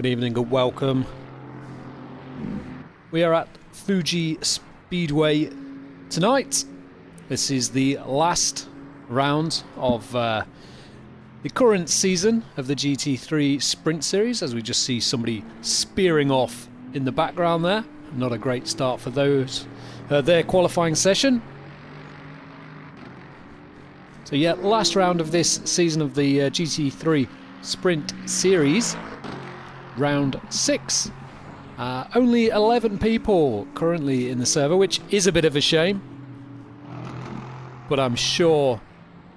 Good evening and welcome. We are at FUJI Speedway tonight. This is the last round of the current season of the GT3 Sprint Series, as we just see somebody spearing off in the background there. Not a great start for those their qualifying session. So yeah, last round of this season of the GT3 Sprint Series, round 6. Only 11 people currently in the server, which is a bit of a shame, but I'm sure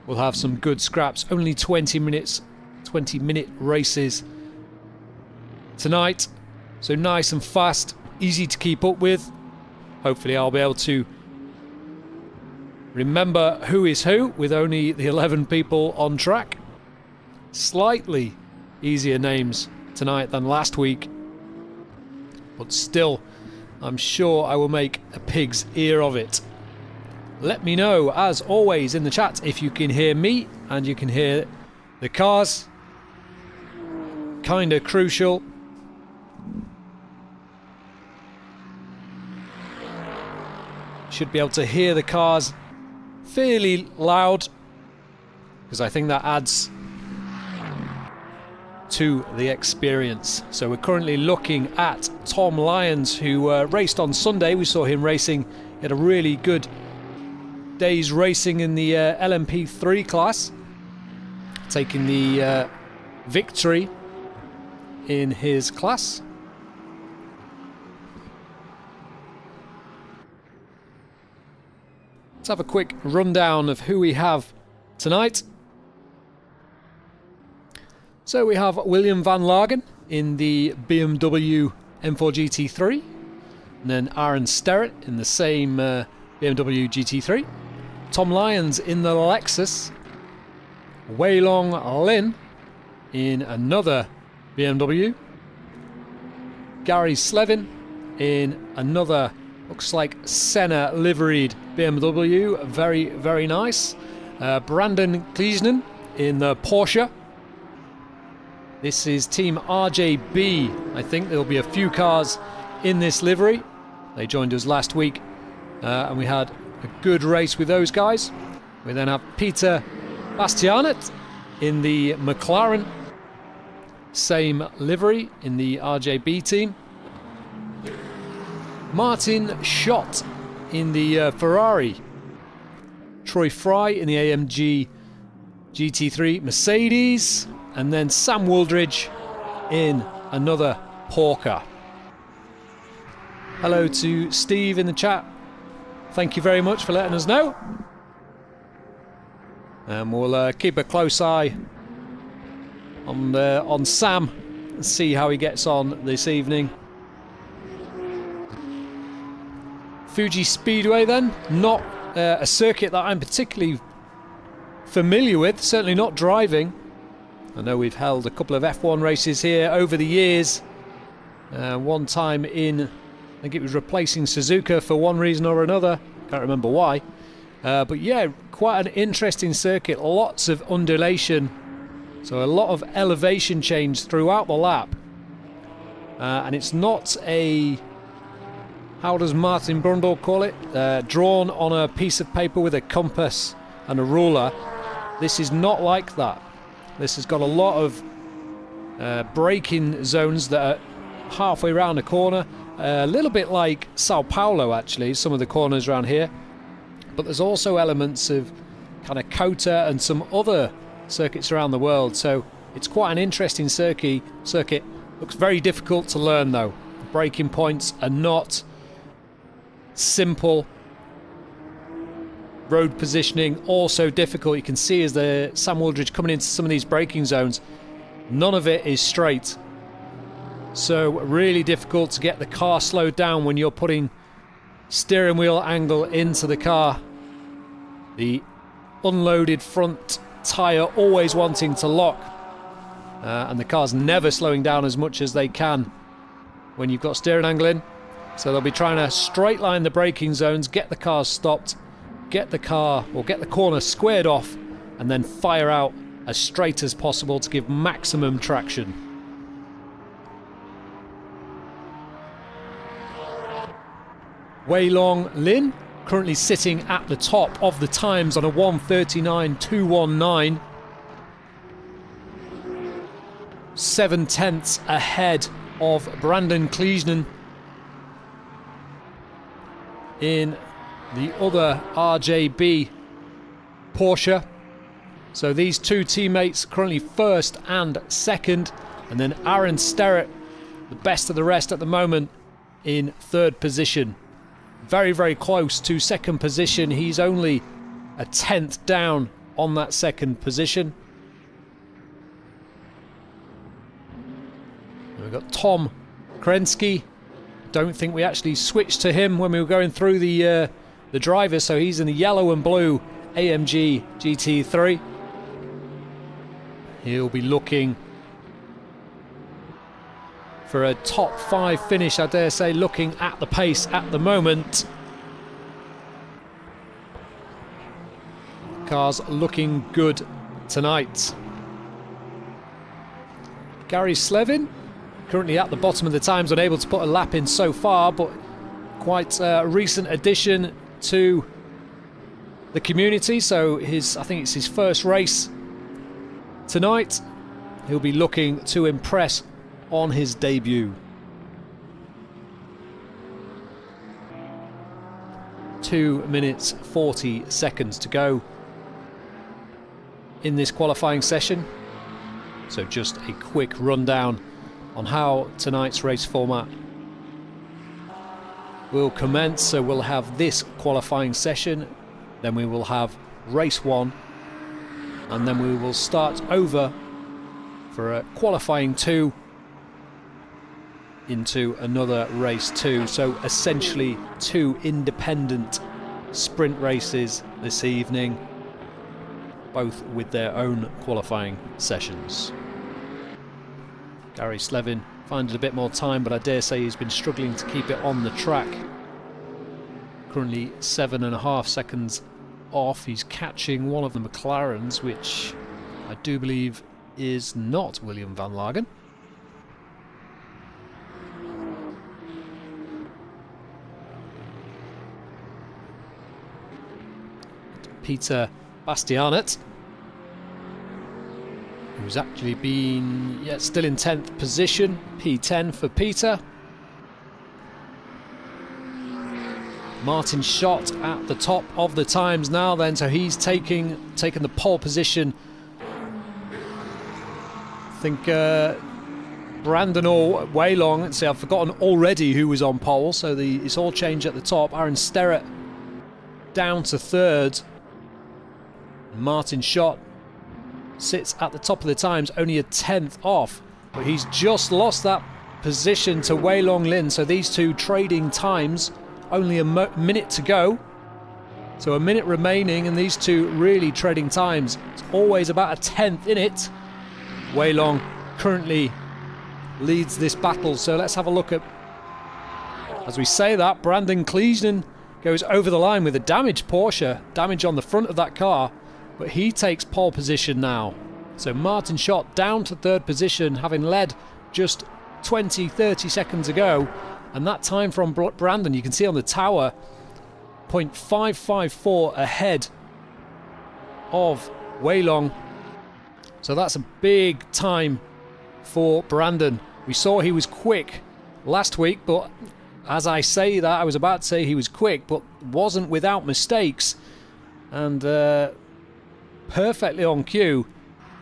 we'll have some good scraps. Only 20-minute races tonight, so nice and fast, easy to keep up with. Hopefully I'll be able to remember who is who with only the 11 people on track. Slightly easier names tonight than last week, but still, I'm sure I will make a pig's ear of it. Let me know, as always, in the chat if you can hear me and you can hear the cars. Kinda crucial. Should be able to hear the cars fairly loud, because I think that adds to the experience. So we're currently looking at Tom Lyons, who raced on Sunday. We saw him racing. He had a really good day's racing in the LMP3 class, taking the victory in his class. Let's have a quick rundown of who we have tonight. So we have William van Lagen in the BMW M4 GT3, and then Aaron Sterrett in the same BMW GT3, Tom Lyons in the Lexus, Wei Long Lin in another BMW, Gary Slevin in another, looks like Senna liveried BMW, very, very nice, Brandon Kliesnen in the Porsche. This is Team RJB. I think there'll be a few cars in this livery. They joined us last week, and we had a good race with those guys. We then have Peter Bastianet in the McLaren, same livery in the RJB team. Martin Schott in the Ferrari. Troy Fry in the AMG GT3 Mercedes. And then Sam Wooldridge in another Porker. Hello to Steve in the chat. Thank you very much for letting us know. And we'll keep a close eye on Sam and see how he gets on this evening. FUJI Speedway then, not a circuit that I'm particularly familiar with, certainly not driving. I know we've held a couple of F1 races here over the years. One time in, I think it was replacing Suzuka for one reason or another. Can't remember why. But yeah, quite an interesting circuit. Lots of undulation. So a lot of elevation change throughout the lap. And it's not a, how does Martin Brundle call it? Drawn on a piece of paper with a compass and a ruler. This is not like that. This has got a lot of braking zones that are halfway around a corner. A little bit like Sao Paulo, actually, some of the corners around here. But there's also elements of kind of COTA and some other circuits around the world. So it's quite an interesting circuit. Looks very difficult to learn, though. The braking points are not simple. Road positioning also difficult. You can see as the Sam Wooldridge coming into some of these braking zones, none of it is straight. So really difficult to get the car slowed down when you're putting steering wheel angle into the car. The unloaded front tyre always wanting to lock, and the car's never slowing down as much as they can when you've got steering angle in. So they'll be trying to straight line the braking zones, get the cars stopped, get the corner squared off, and then fire out as straight as possible to give maximum traction. Wei Long Lin currently sitting at the top of the times on a 1:39.219. 7/10 ahead of Brandon Kleesnen in the other RJB Porsche. So these two teammates currently first and second, and then Aaron Sterrett, the best of the rest at the moment, in third position. Very, very close to second position. He's only a 10th down on that second position. And we've got Tom Krensky. Don't think we actually switched to him when we were going through the drivers, so he's in the yellow and blue AMG GT3. He'll be looking for a top 5 finish, I dare say, looking at the pace at the moment. Car's looking good tonight. Gary Slevin, currently at the bottom of the times, unable to put a lap in so far, but quite a recent addition to the community, so I think it's his first race tonight. He'll be looking to impress on his debut. 2 minutes 40 seconds to go in this qualifying session. So just a quick rundown on how tonight's race format will commence. So we'll have this qualifying session, then we will have race 1, and then we will start over for a qualifying 2 into another race 2. So essentially 2 independent sprint races this evening, both with their own qualifying sessions. Gary Slevin finding a bit more time, but I dare say he's been struggling to keep it on the track. Currently 7.5 seconds off. He's catching one of the McLarens, which I do believe is not William Van Lagen. Peter Bastianet, who's actually been still in 10th position, P10 for Peter. Martin Schott at the top of the times now then, so he's taken the pole position. I think Brandon or Wei Long, see, I've forgotten already who was on pole, so it's all changed at the top. Aaron Sterrett down to third. Martin Schott sits at the top of the times, only a 10th off, but he's just lost that position to Wei Long Lin, so these two trading times. Only a minute to go, so a minute remaining, and these two really trading times. It's always about a 10th in it. Wei Long currently leads this battle, so let's have a look at, as we say that, Brandon Kleesnen goes over the line with a damaged Porsche, damage on the front of that car, but he takes pole position now. So Martin Schott down to third position, having led just 20-30 seconds ago. And that time from Brandon, you can see on the tower, 0.554 ahead of Wei Long. So that's a big time for Brandon. We saw he was quick last week, but as I say that, I was about to say he was quick, but wasn't without mistakes. And perfectly on cue,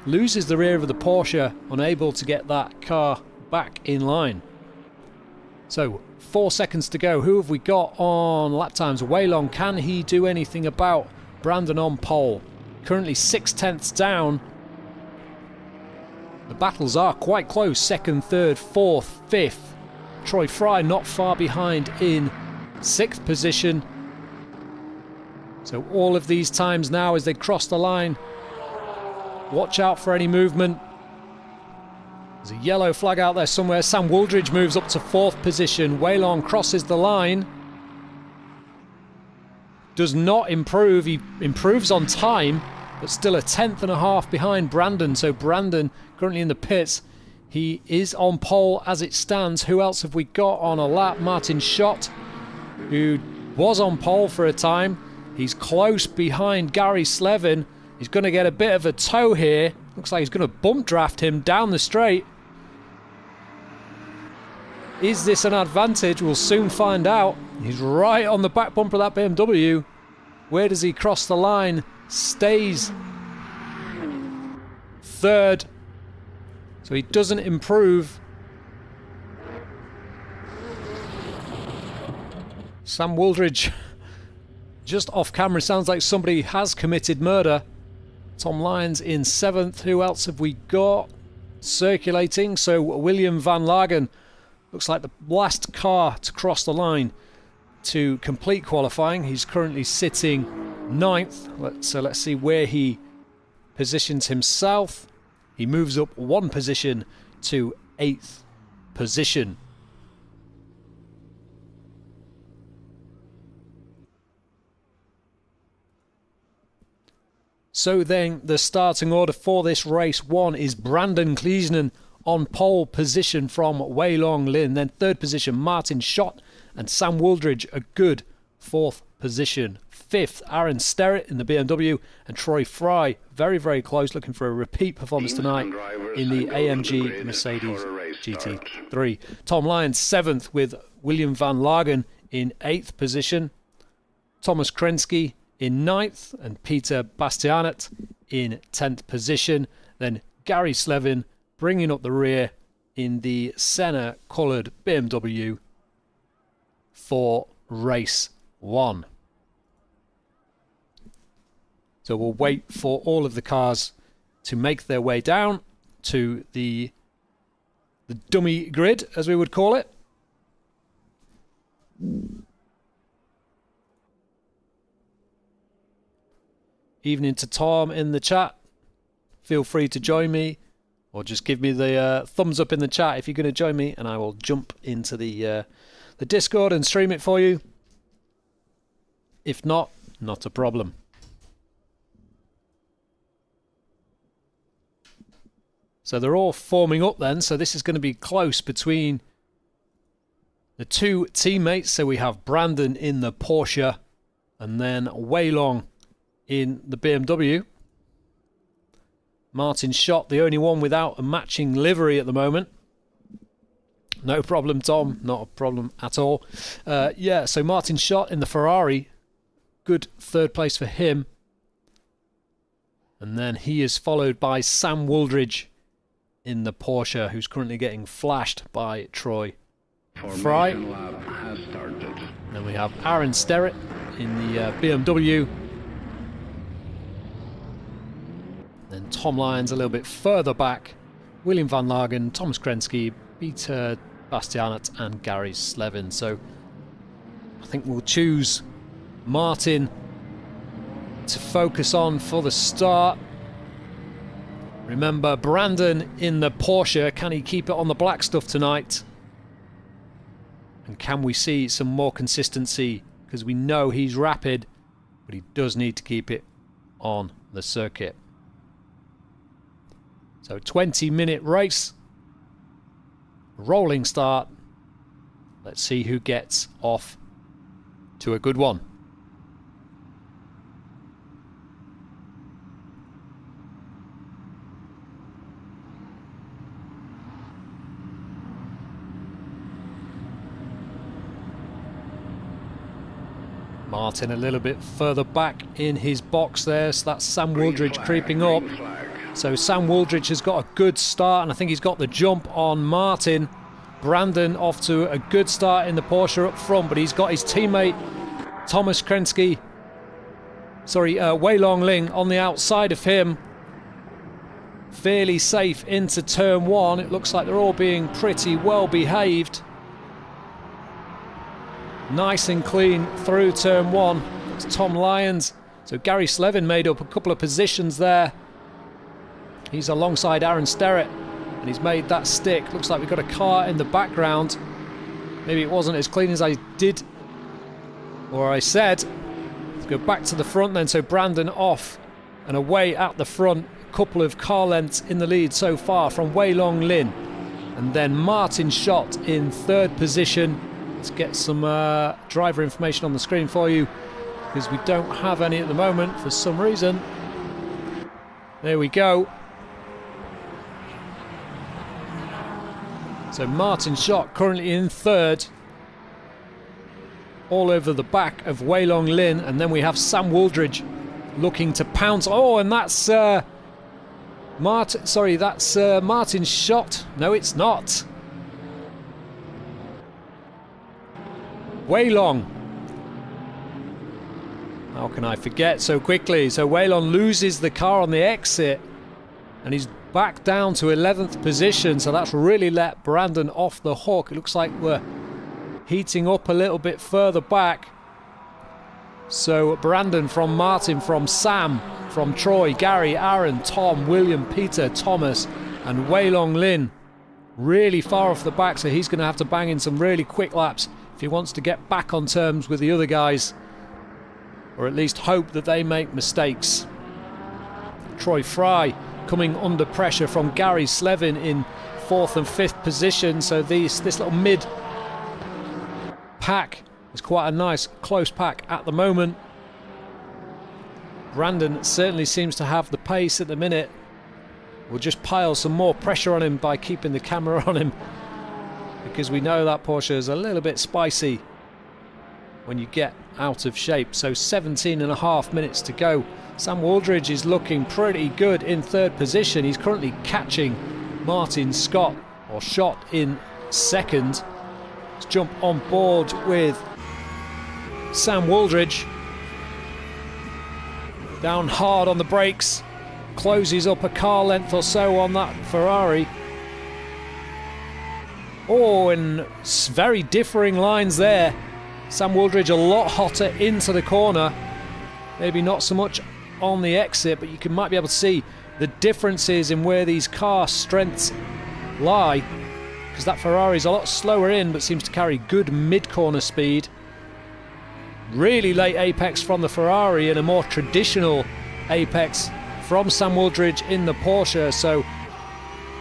loses the rear of the Porsche, unable to get that car back in line. So 4 seconds to go. Who have we got on lap times? Wei Long, can he do anything about Brandon on pole? Currently 6/10 down. The battles are quite close. 2nd, 3rd, 4th, 5th. Troy Fry not far behind in 6th position. So all of these times now as they cross the line. Watch out for any movement. There's a yellow flag out there somewhere. Sam Wooldridge moves up to 4th position. Wei Long crosses the line. Does not improve. He improves on time, but still a 10.5 behind Brandon. So Brandon currently in the pits. He is on pole as it stands. Who else have we got on a lap? Martin Schott who was on pole for a time. He's close behind Gary Slevin. He's going to get a bit of a tow here. Looks like he's going to bump draft him down the straight. Is this an advantage? We'll soon find out. He's right on the back bumper of that BMW. Where does he cross the line? Stays third. So he doesn't improve. Sam Wooldridge, just off camera, sounds like somebody has committed murder. Tom Lyons in 7th. Who else have we got circulating? So William Van Lagen looks like the last car to cross the line to complete qualifying. He's currently sitting 9th. So let's see where he positions himself. He moves up 1 position to 8th position. So then the starting order for this race 1 is Brandon Kliesnen on pole position from Wei Long Lin. Then 3rd position Martin Schott and Sam Wooldridge, a good 4th position. 5th Aaron Sterrett in the BMW and Troy Fry very, very close, looking for a repeat performance tonight in the AMG Mercedes GT3. Tom Lyons 7th with William Van Lagen in 8th position. Thomas Krensky in 9th and Peter Bastianet in 10th position. Then Gary Slevin bringing up the rear in the Senna coloured BMW for race 1. So we'll wait for all of the cars to make their way down to the dummy grid, as we would call it. Evening to Tom in the chat. Feel free to join me, or just give me the thumbs up in the chat if you're going to join me, and I will jump into the Discord and stream it for you. If not, not a problem. So they're all forming up then, so this is going to be close between the 2 teammates. So we have Brandon in the Porsche and then Wei Long in the BMW. Martin Schott, the only one without a matching livery at the moment. No problem, Tom. Not a problem at all. Yeah, so Martin Schott in the Ferrari. Good 3rd place for him. And then he is followed by Sam Wooldridge in the Porsche, who's currently getting flashed by Troy Fry. Then we have Aaron Sterrett in the BMW. Then Tom Lyons a little bit further back. William Van Lagen, Thomas Krensky, Peter Bastianet and Gary Slevin. So I think we'll choose Martin to focus on for the start. Remember, Brandon in the Porsche, can he keep it on the black stuff tonight? And can we see some more consistency? Because we know he's rapid, but he does need to keep it on the circuit. So 20-minute race. Rolling start. Let's see who gets off to a good one. Martin a little bit further back in his box there, so that's Sam Wooldridge creeping up. So Sam Wooldridge has got a good start, and I think he's got the jump on Martin. Brandon off to a good start in the Porsche up front, but he's got his teammate Thomas Krensky, Wei Long Ling on the outside of him. Fairly safe into turn 1. It looks like they're all being pretty well behaved. Nice and clean through turn 1. That's Tom Lyons. So Gary Slevin made up a couple of positions there. He's alongside Aaron Sterrett, and he's made that stick. Looks like we've got a car in the background. Maybe it wasn't as clean as I did, or I said. Let's go back to the front then. So Brandon off and away at the front. A couple of car lengths in the lead so far from Wei Long Lin. And then Martin Schott in 3rd position. Let's get some driver information on the screen for you, because we don't have any at the moment for some reason. There we go. So Martin Schott currently in third, all over the back of Wei Long Lin, and then we have Sam Wooldridge looking to pounce. Oh, and that's Martin Schott. No, it's not. Wei Long. How can I forget so quickly? So Wei Long loses the car on the exit, and he's back down to 11th position, so that's really let Brandon off the hook. It looks like we're heating up a little bit further back. So Brandon from Martin, from Sam, from Troy, Gary, Aaron, Tom, William, Peter, Thomas and Wei Long Lin really far off the back, so he's going to have to bang in some really quick laps if he wants to get back on terms with the other guys, or at least hope that they make mistakes. Troy Fry coming under pressure from Gary Slevin in 4th and 5th position, so this little mid pack is quite a nice close pack at the moment. Brandon certainly seems to have the pace at the minute. We'll just pile some more pressure on him by keeping the camera on him, because we know that Porsche is a little bit spicy when you get out of shape. So 17.5 minutes to go. Sam Wooldridge is looking pretty good in 3rd position. He's currently catching Martin Schott in 2nd. Let's jump on board with Sam Wooldridge. Down hard on the brakes. Closes up a car length or so on that Ferrari. Oh, and very differing lines there. Sam Wooldridge a lot hotter into the corner. Maybe not so much on the exit, but you might be able to see the differences in where these car strengths lie, because that Ferrari is a lot slower in but seems to carry good mid-corner speed. Really late apex from the Ferrari and a more traditional apex from Sam Wooldridge in the Porsche, so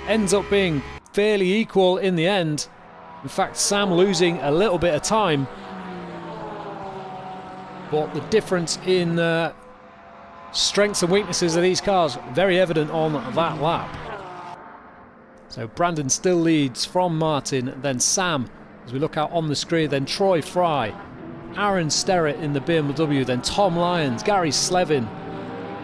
ends up being fairly equal in the end. In fact, Sam losing a little bit of time, but the difference in strengths and weaknesses of these cars very evident on that lap. So Brandon still leads from Martin, then Sam as we look out on the screen, then Troy Fry, Aaron Sterrett in the BMW, then Tom Lyons, Gary Slevin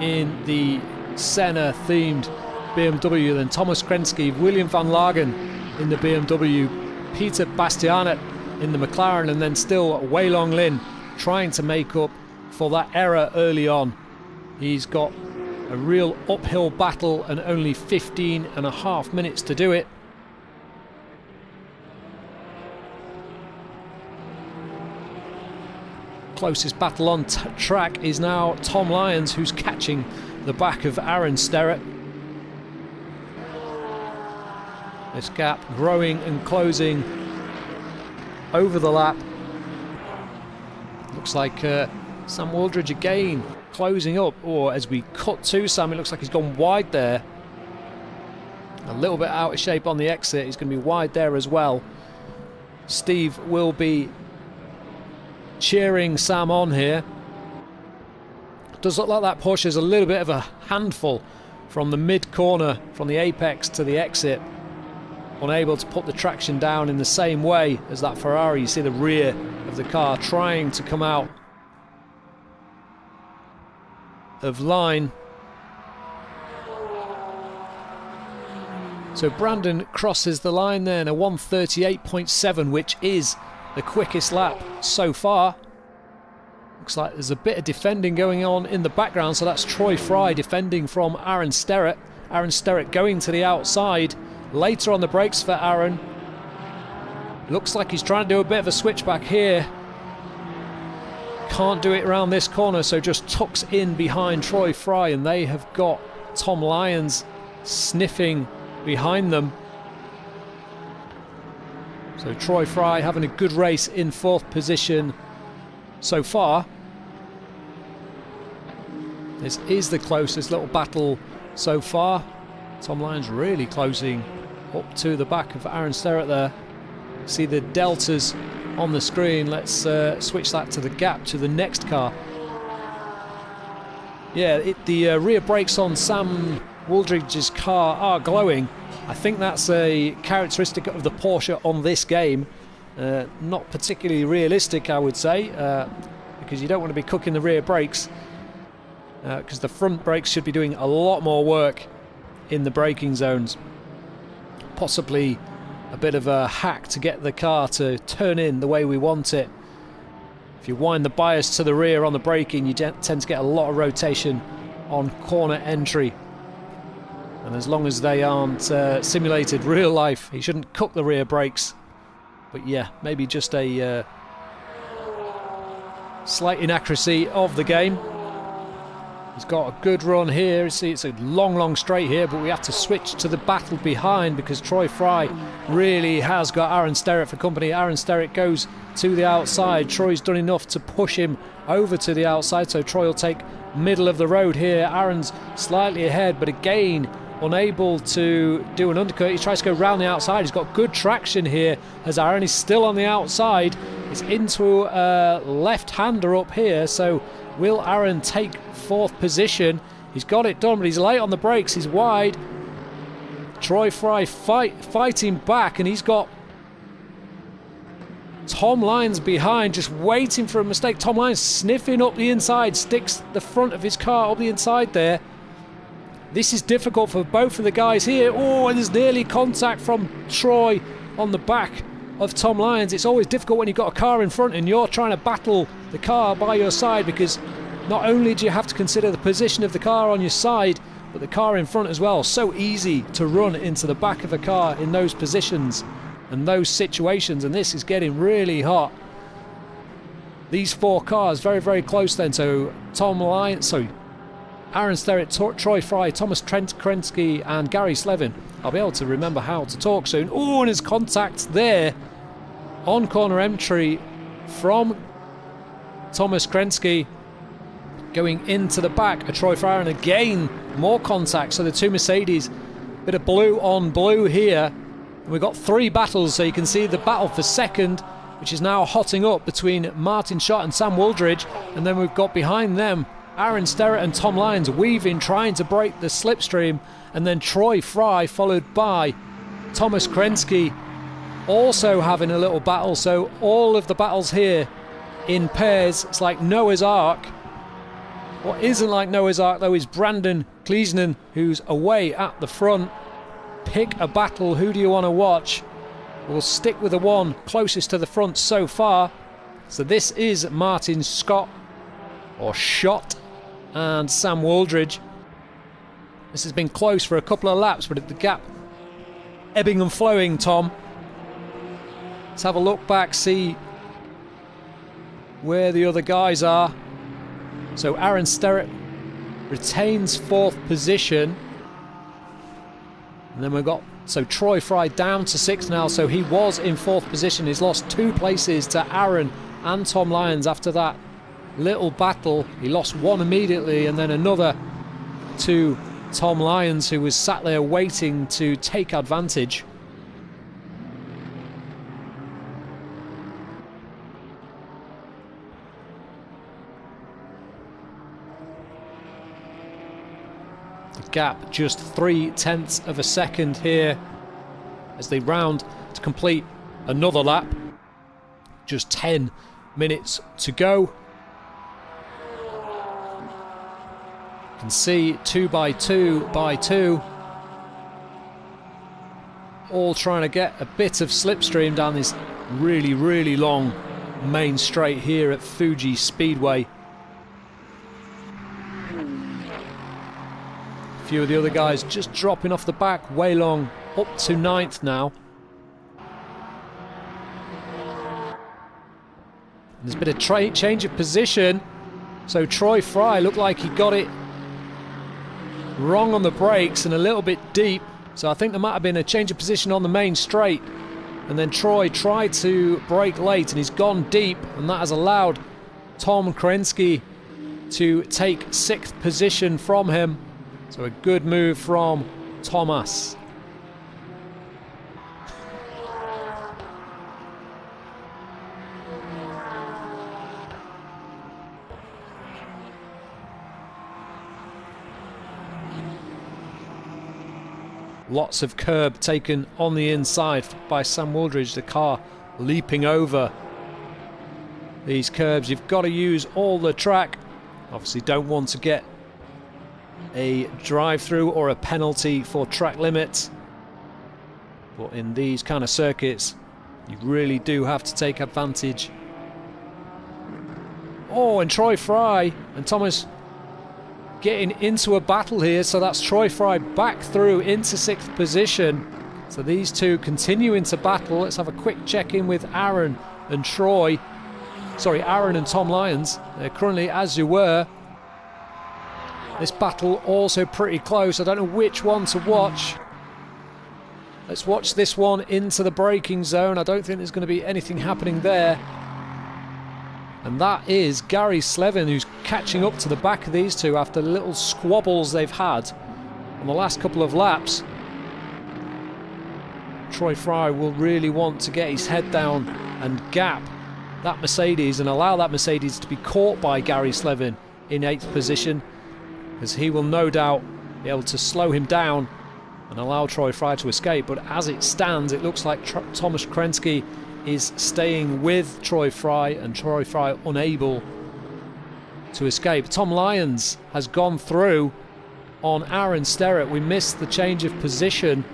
in the Senna themed BMW, then Thomas Krensky, William van Lagen in the BMW, Peter Bastianet in the McLaren, and then still Wei Long Lin trying to make up for that error early on. He's got a real uphill battle and only 15.5 minutes to do it. Closest battle on track is now Tom Lyons, who's catching the back of Aaron Sterrett. This gap growing and closing over the lap. Looks like Sam Wooldridge again closing up, or as we cut to Sam, it looks like he's gone wide there. A little bit out of shape on the exit. He's going to be wide there as well. Steve will be cheering Sam on here. Does look like that Porsche is a little bit of a handful from the mid corner, from the apex to the exit. Unable to put the traction down in the same way as that Ferrari. You see the rear of the car trying to come out of line. So Brandon crosses the line there in a 1:38.7, which is the quickest lap so far. Looks like there's a bit of defending going on in the background, so that's Troy Fry defending from Aaron Sterrett. Aaron Sterrett going to the outside. Later on the brakes for Aaron. Looks like he's trying to do a bit of a switchback here. Can't do it around this corner, so just tucks in behind Troy Fry, and they have got Tom Lyons sniffing behind them. So Troy Fry having a good race in 4th position so far. This is the closest little battle so far. Tom Lyons really closing up to the back of Aaron Sterrett there. See the deltas on the screen. Let's switch that to the gap to the next car. Yeah, the rear brakes on Sam Wooldridge's car are glowing. I think that's a characteristic of the Porsche on this game. Not particularly realistic, I would say, because you don't want to be cooking the rear brakes, because the front brakes should be doing a lot more work in the braking zones. Possibly a bit of a hack to get the car to turn in the way we want it. If you wind the bias to the rear on the braking, you tend to get a lot of rotation on corner entry. And as long as they aren't simulated real life, you shouldn't cook the rear brakes. But yeah, maybe just a slight inaccuracy of the game. He's got a good run here. You see, it's a long straight here, but we have to switch to the battle behind because Troy Fry really has got Aaron Sterrett for company. Aaron Sterrett goes to the outside. Troy's done enough to push him over to the outside, so Troy will take middle of the road here. Aaron's slightly ahead, but again, unable to do an undercut. He tries to go round the outside. He's got good traction here as Aaron is still on the outside. It's into a left-hander up here, so will Aaron take fourth position? He's got it done, but he's late on the brakes. He's wide. Troy Fry fighting back, and he's got Tom Lyons behind, just waiting for a mistake. Tom Lyons sniffing up the inside, sticks the front of his car up the inside there. This is difficult for both of the guys here. Oh, and there's nearly contact from Troy on the back of Tom Lyons. It's always difficult when you've got a car in front and you're trying to battle the car by your side, because not only do you have to consider the position of the car on your side, but the car in front as well. So easy to run into the back of a car in those positions and those situations, and this is getting really hot. These four cars very close then. So Aaron Sterrett, Troy Fry, Thomas Krensky and Gary Slevin. I'll be able to remember how to talk soon. Oh, and his contact there on corner entry from Thomas Krensky going into the back of Troy Fry, and again more contact. So the two Mercedes, bit of blue on blue here. And we've got three battles, so you can see the battle for second, which is now hotting up between Martin Schott and Sam Wooldridge, and then we've got behind them Aaron Sterrett and Tom Lyons weaving, trying to break the slipstream, and then Troy Fry followed by Thomas Krensky also having a little battle. So all of the battles here in pairs. It's like Noah's Ark. What isn't like Noah's Ark though is Brandon Kleesnan, who's away at the front. Pick a battle. Who do you want to watch? We'll stick with the one closest to the front so far. So this is Martin Schott and Sam Wooldridge. This has been close for a couple of laps, but at the gap ebbing and flowing, Tom. Let's have a look back, see where the other guys are. So Aaron Sterrett retains fourth position. And then we've got, so Troy Fry down to sixth now, so he was in fourth position. He's lost 2 places to Aaron and Tom Lyons after that little battle. He lost one immediately and then another to Tom Lyons, who was sat there waiting to take advantage. The gap just 0.3 of a second here as they round to complete another lap. Just 10 minutes to go. You can see 2 by 2 by 2, all trying to get a bit of slipstream down this really long main straight here at Fuji Speedway. A few of the other guys just dropping off the back. Wei Long up to 9th now. There's a bit of change of position. So Troy Fry looked like he got it wrong on the brakes and a little bit deep. So I think there might have been a change of position on the main straight. And then Troy tried to brake late and he's gone deep. And that has allowed Tom Krensky to take 6th position from him. So a good move from Thomas. Lots of curb taken on the inside by Sam Wooldridge. The car leaping over these curbs. You've got to use all the track. Obviously don't want to get a drive-through or a penalty for track limits. But in these kind of circuits, you really do have to take advantage. Oh, and Troy Fry and Thomas getting into a battle here. So that's Troy Fry back through into 6th position. So these two continuing to battle. Let's have a quick check-in with Aaron and Troy. Sorry, Aaron and Tom Lyons. They're currently as you were. This battle also pretty close. I don't know which one to watch. Let's watch this one into the braking zone. I don't think there's going to be anything happening there. And that is Gary Slevin, who's catching up to the back of these two after little squabbles they've had on the last couple of laps. Troy Fry will really want to get his head down and gap that Mercedes and allow that Mercedes to be caught by Gary Slevin in 8th position, as he will no doubt be able to slow him down and allow Troy Fry to escape. But as it stands, it looks like Thomas Krensky is staying with Troy Fry, and Troy Fry unable to escape. Tom Lyons has gone through on Aaron Sterrett. We missed the change of position.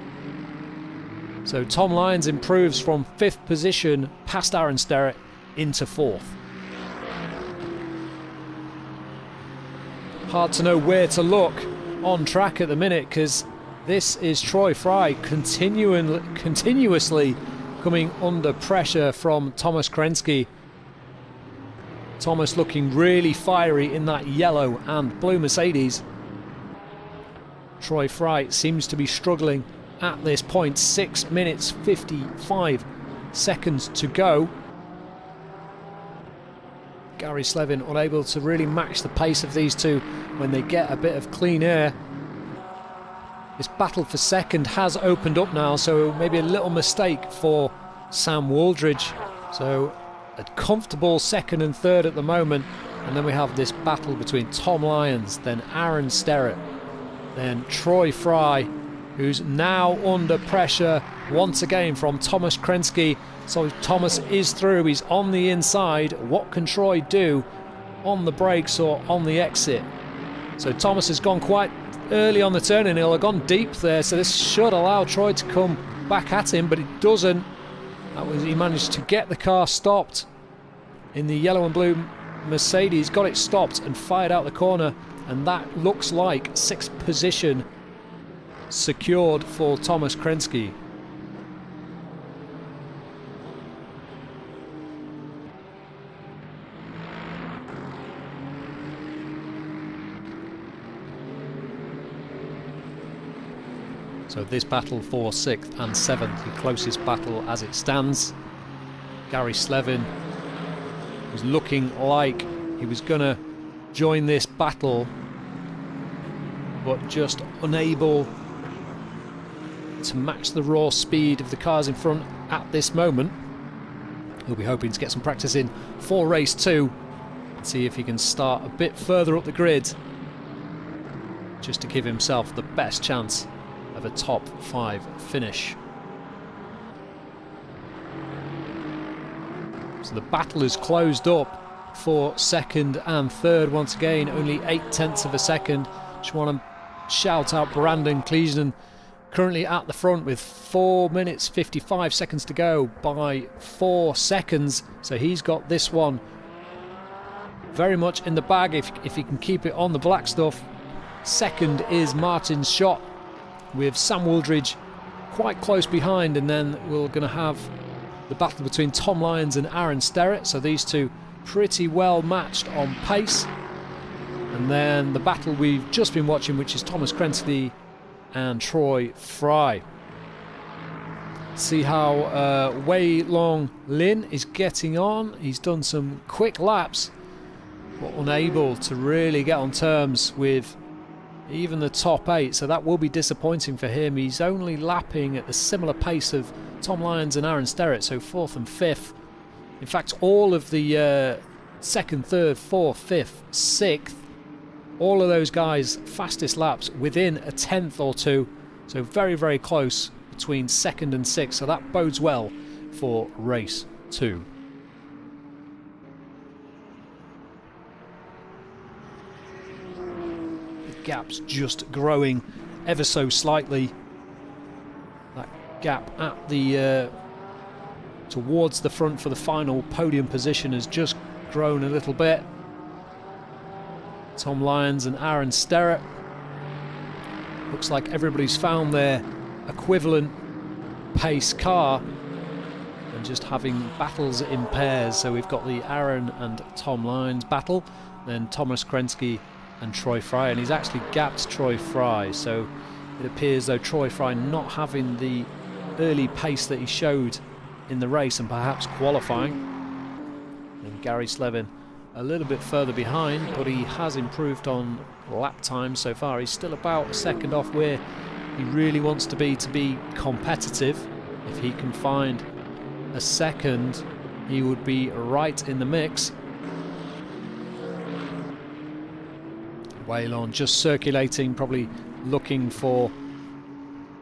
So Tom Lyons improves from 5th position past Aaron Sterrett into 4th. Hard to know where to look on track at the minute, because this is Troy Fry continuously coming under pressure from Thomas Krensky. Thomas looking really fiery in that yellow and blue Mercedes. Troy Fry seems to be struggling at this point. 6 minutes 55 seconds to go. Gary Slevin unable to really match the pace of these two when they get a bit of clean air. This battle for second has opened up now, so maybe a little mistake for Sam Wooldridge. So a comfortable 2nd and 3rd at the moment, and then we have this battle between Tom Lyons, then Aaron Sterrett, then Troy Fry, who's now under pressure once again from Thomas Krensky. So Thomas is through, he's on the inside. What can Troy do on the brakes or on the exit? So Thomas has gone quite early on the turning, he'll have gone deep there, so this should allow Troy to come back at him, but it doesn't. He managed to get the car stopped in the yellow and blue Mercedes, got it stopped and fired out the corner, and that looks like 6th position secured for Thomas Krensky. So this battle for 6th and 7th, the closest battle as it stands. Gary Slevin was looking like he was going to join this battle, but just unable to match the raw speed of the cars in front at this moment. He'll be hoping to get some practice in for race 2 and see if he can start a bit further up the grid, just to give himself the best chance of a top 5 finish. So the battle is closed up for 2nd and 3rd once again, only 0.8 of a second. Just want to shout out Brandon Cleasden, currently at the front with 4 minutes 55 seconds to go by 4 seconds. So he's got this one very much in the bag if he can keep it on the black stuff. 2nd is Martin Schott, with Sam Wooldridge quite close behind, and then we're going to have the battle between Tom Lyons and Aaron Sterrett. So these two pretty well matched on pace. And then the battle we've just been watching, which is Thomas Krensky and Troy Fry. See how Wei Long Lin is getting on. He's done some quick laps, but unable to really get on terms with even the top 8, so that will be disappointing for him. He's only lapping at the similar pace of Tom Lyons and Aaron Sterrett, so 4th and 5th. In fact, all of the 2nd, 3rd, 4th, 5th, 6th, all of those guys fastest laps within a 10th or 2. So very, very close between 2nd and 6th. So that bodes well for race 2. The gap's just growing ever so slightly. That gap at the towards the front for the final podium position has just grown a little bit. Tom Lyons and Aaron Sterrett. Looks like everybody's found their equivalent pace car and just having battles in pairs. So we've got the Aaron and Tom Lyons battle, then Thomas Krensky and Troy Fry, and he's actually gapped Troy Fry. So it appears though Troy Fry not having the early pace that he showed in the race and perhaps qualifying. And Gary Slevin a little bit further behind, but he has improved on lap time so far. He's still about a second off where he really wants to be competitive. If he can find a second, he would be right in the mix. Waylon just circulating, probably looking for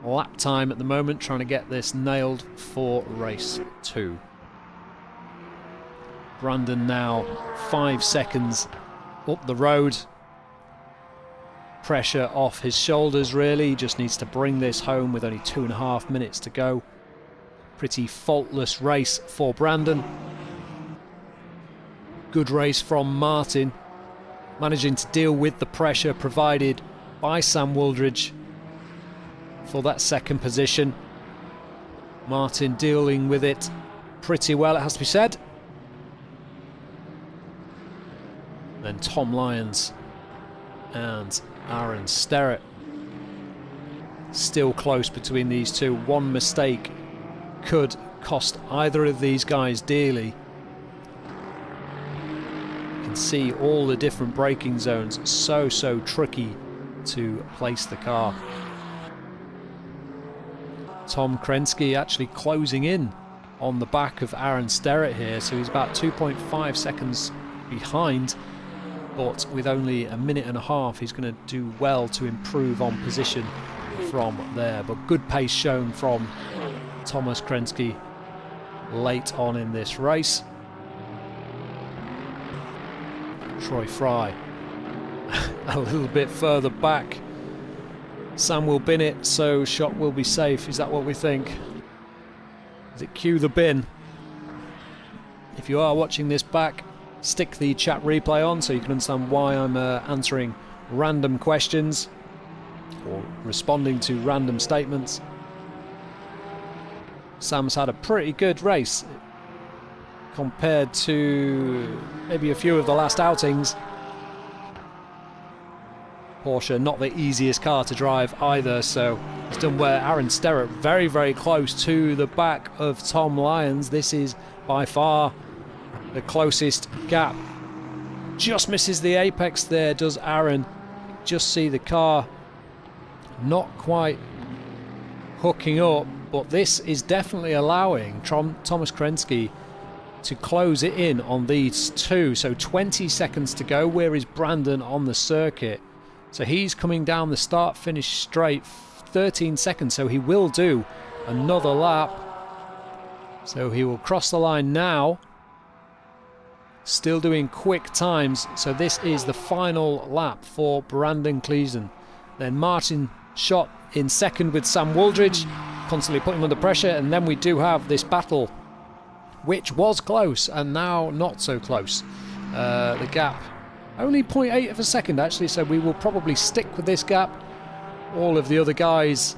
lap time at the moment, trying to get this nailed for race 2. Brandon now 5 seconds up the road. Pressure off his shoulders really, he just needs to bring this home with only 2.5 minutes to go. Pretty faultless race for Brandon. Good race from Martin, managing to deal with the pressure provided by Sam Wooldridge for that second position. Martin dealing with it pretty well, it has to be said. Then Tom Lyons and Aaron Sterrett. Still close between these two. One mistake could cost either of these guys dearly. You can see all the different braking zones. So tricky to place the car. Tom Krensky actually closing in on the back of Aaron Sterrett here, so he's about 2.5 seconds behind, but with only a minute and a half he's going to do well to improve on position from there. But good pace shown from Thomas Krensky late on in this race. Troy Fry a little bit further back. Sam will bin it, so shot will be safe. Is that what we think? Is it cue the bin? If you are watching this back, stick the chat replay on so you can understand why I'm answering random questions or responding to random statements. Sam's had a pretty good race compared to maybe a few of the last outings. Porsche not the easiest car to drive either, so he's done well. Aaron Sterrett very close to the back of Tom Lyons. This is by far the closest gap. Just misses the apex there, does Aaron. Just see the car not quite hooking up, but this is definitely allowing Thomas Krensky to close it in on these two. So 20 seconds to go. Where is Brandon on the circuit? So he's coming down the start finish straight, 13 seconds, so he will do another lap. So he will cross the line now, still doing quick times. So this is the final lap for Brandon Cleason. Then Martin shot in second with Sam Wooldridge, constantly putting him under pressure, and then we do have this battle which was close and now not so close. The gap only 0.8 of a second actually, so we will probably stick with this gap. All of the other guys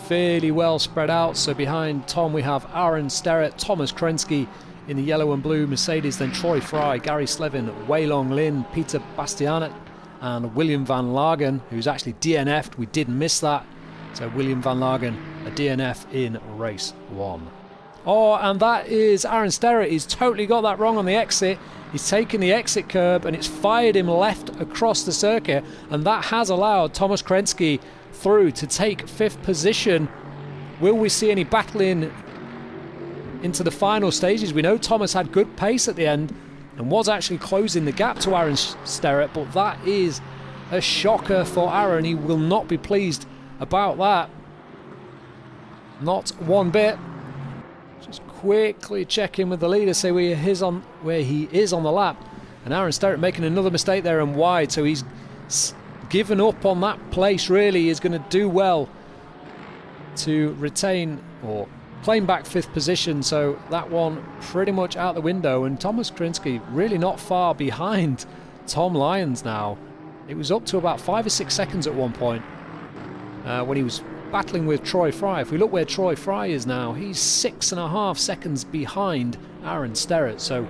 fairly well spread out. So behind Tom we have Aaron Sterrett, Thomas Krensky in the yellow and blue Mercedes, then Troy Fry, Gary Slevin, Wei Long Lin, Peter Bastianet and William Van Lagen, who's actually DNF'd. We did miss that. So William Van Lagen, a DNF in race 1. Oh, and that is Aaron Sterrett. He's totally got that wrong on the exit. He's taken the exit curb and it's fired him left across the circuit, and that has allowed Thomas Krensky through to take 5th position. Will we see any battling into the final stages? We know Thomas had good pace at the end and was actually closing the gap to Aaron Sterrett, but that is a shocker for Aaron. He will not be pleased about that. Not one bit. Just quickly check in with the leader, see where he is on the lap. And Aaron Sterrett making another mistake there and wide, so he's given up on that place really. Is going to do well to retain or claim back 5th position, so that one pretty much out the window. And Thomas Krinsky really not far behind Tom Lyons now. It was up to about 5 or 6 seconds at one point when he was battling with Troy Fry. If we look where Troy Fry is now, he's 6.5 seconds behind Aaron Sterrett, so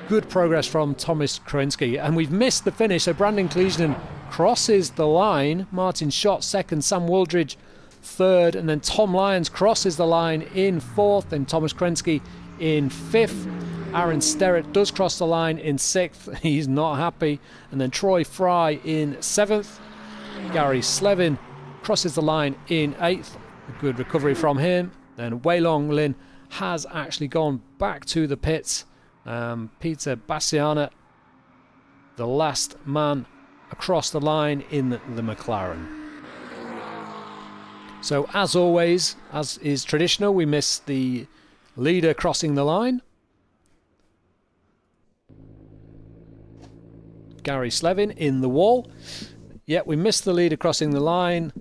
good progress from Thomas Krinsky. And we've missed the finish, so Brandon Kleesden crosses the line, Martin Schott 2nd, Sam Wooldridge 3rd, and then Tom Lyons crosses the line in 4th, and Thomas Krinsky in 5th. Aaron Sterrett does cross the line in 6th, he's not happy, and then Troy Fry in 7th. Gary Slevin crosses the line in 8th, a good recovery from him. Then Wei Long Lin has actually gone back to the pits. Peter Bassiana, the last man across the line in the McLaren. So as always, as is traditional, we miss the leader crossing the line. Gary Slevin in the wall. Yeah, we missed the leader crossing the line,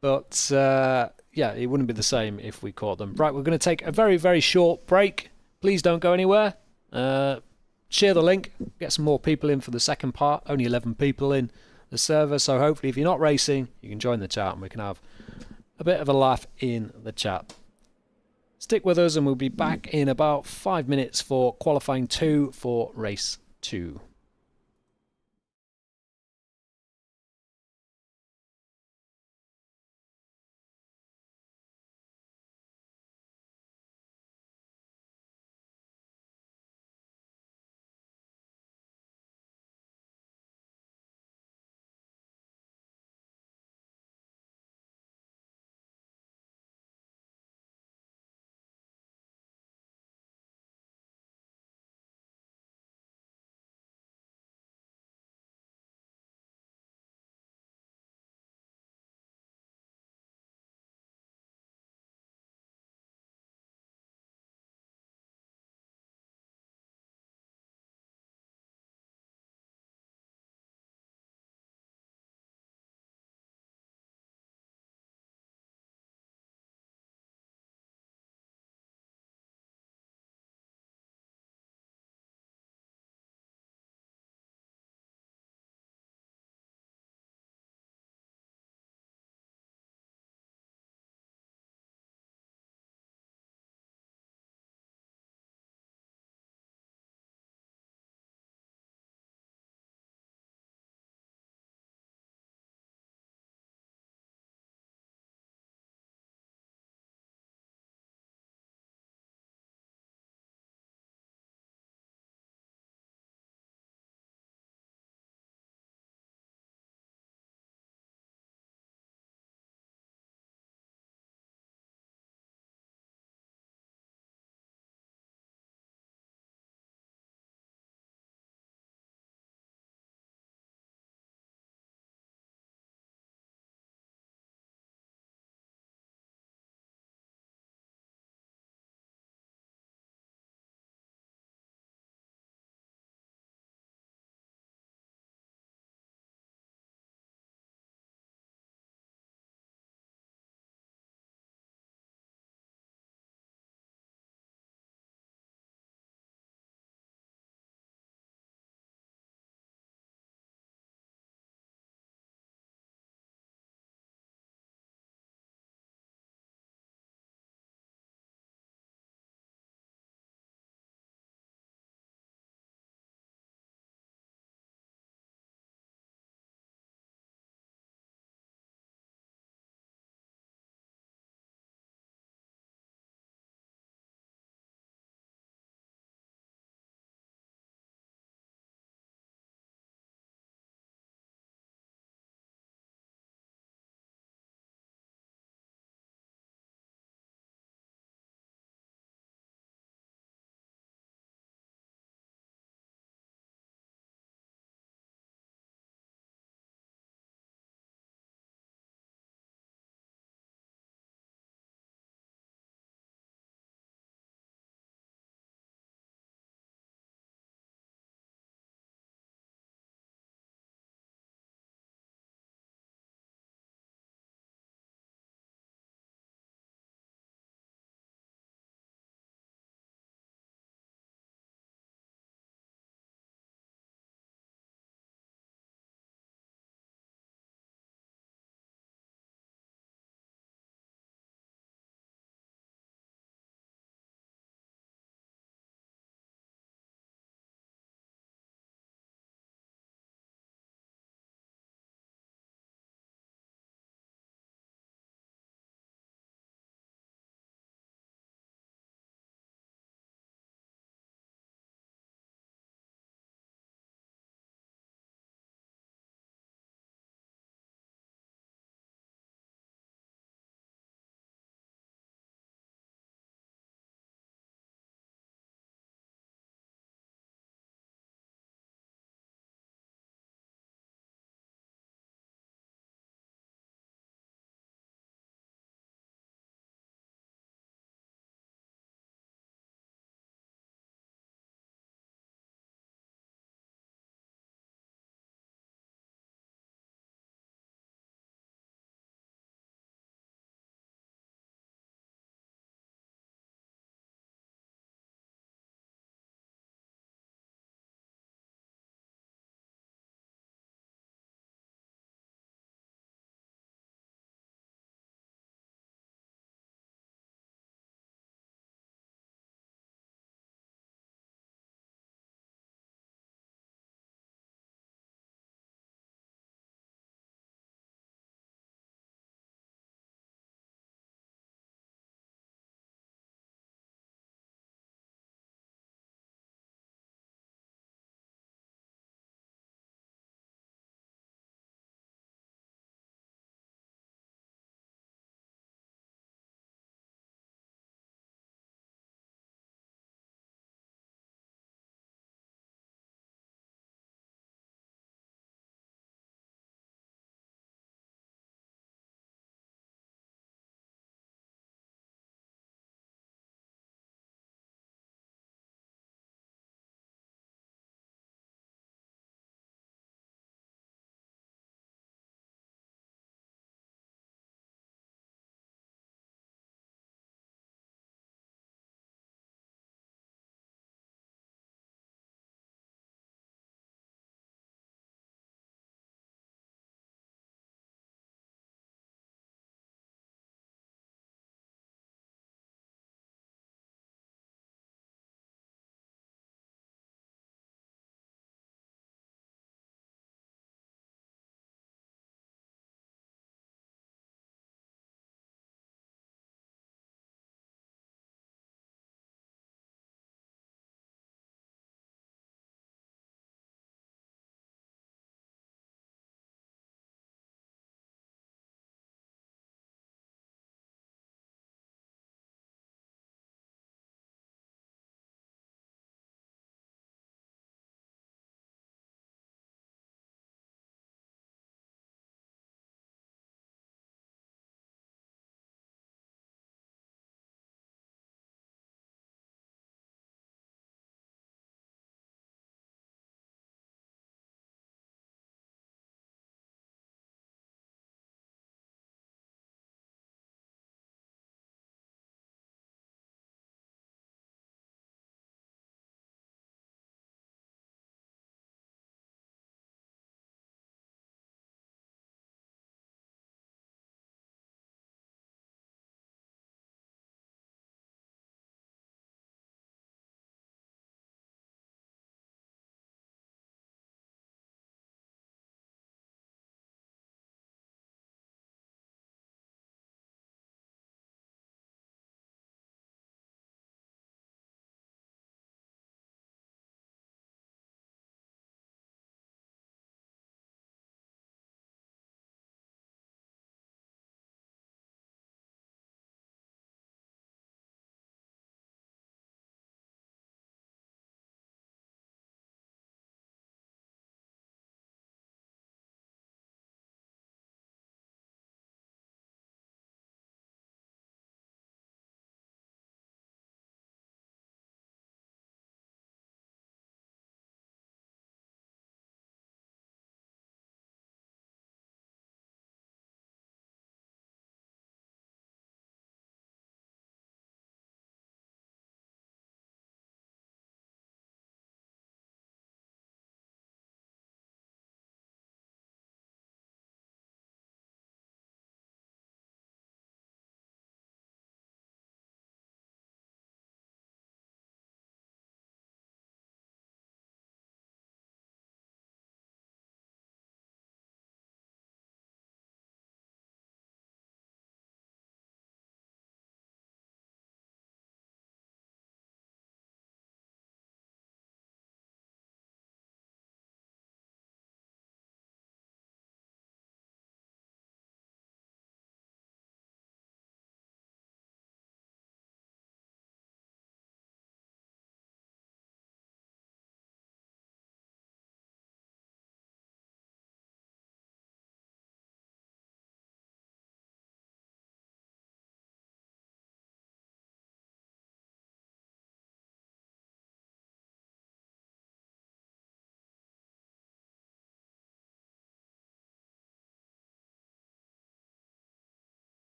but yeah, it wouldn't be the same if we caught them. Right, we're going to take a very, very short break. Please don't go anywhere. Share the link, get some more people in for the second part. Only 11 people in the server, so hopefully if you're not racing, you can join the chat and we can have a bit of a laugh in the chat. Stick with us and we'll be back in about 5 minutes for qualifying 2 for race 2.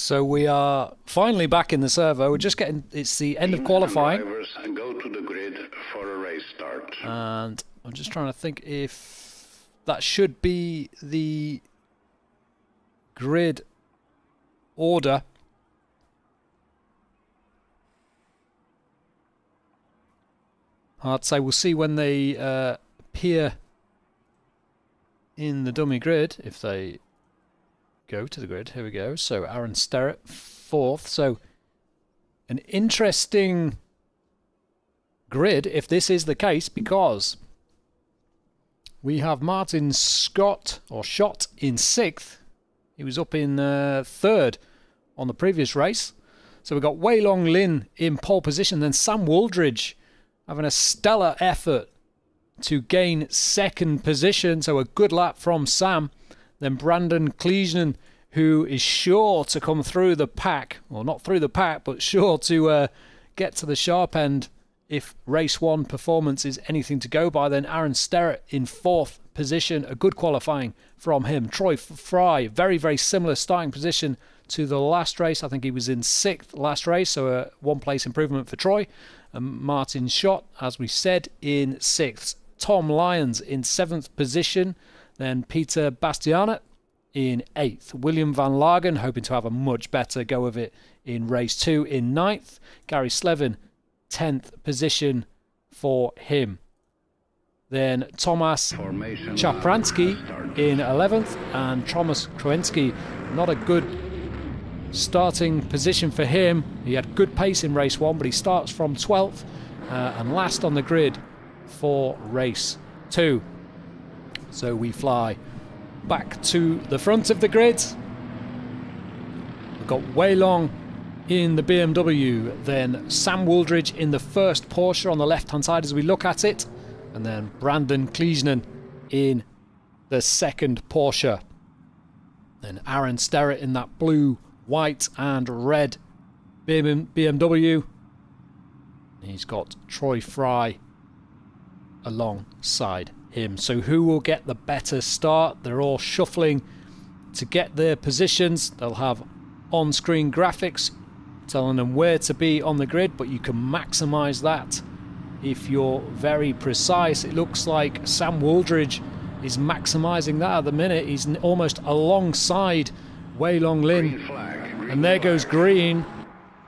So we are finally back in the servo. We're just getting, it's the end of qualifying. Drivers go to the grid for a race start. And I'm just trying to think if that should be the grid order. I'd say we'll see when they appear in the dummy grid, if they go to the grid. Here we go. So Aaron Sterrett, 4th. So an interesting grid if this is the case, because we have Martin Scott, or Schott, in 6th. He was up in 3rd on the previous race. So we've got Wei Long Lin in pole position, then Sam Wooldridge having a stellar effort to gain 2nd position. So a good lap from Sam. Then Brandon Kleesnen, who is sure to come through the pack. Well, not through the pack, but sure to get to the sharp end if race 1 performance is anything to go by. Then Aaron Sterrett in 4th position. A good qualifying from him. Troy Fry, very, very similar starting position to the last race. I think he was in 6th last race, so a 1-place improvement for Troy. And Martin Schott, as we said, in 6th. Tom Lyons in 7th position. Then Peter Bastianet in 8th. William Van Lagen hoping to have a much better go of it in race 2 in 9th. Gary Slevin, 10th position for him. Then Tomasz Chapransky in 11th, and Thomas Krowinski, not a good starting position for him. He had good pace in race 1, but he starts from 12th and last on the grid for race 2. So we fly back to the front of the grid. We've got Wei Long in the BMW, then Sam Wooldridge in the first Porsche on the left-hand side as we look at it, and then Brandon Kleesnen in the second Porsche. Then Aaron Sterrett in that blue, white and red BMW. He's got Troy Fry alongside him. So who will get the better start? They're all shuffling to get their positions. They'll have on-screen graphics telling them where to be on the grid, but you can maximize that if you're very precise. It looks like Sam Wooldridge is maximizing that at the minute. He's almost alongside Wei Long Lin, and there goes green,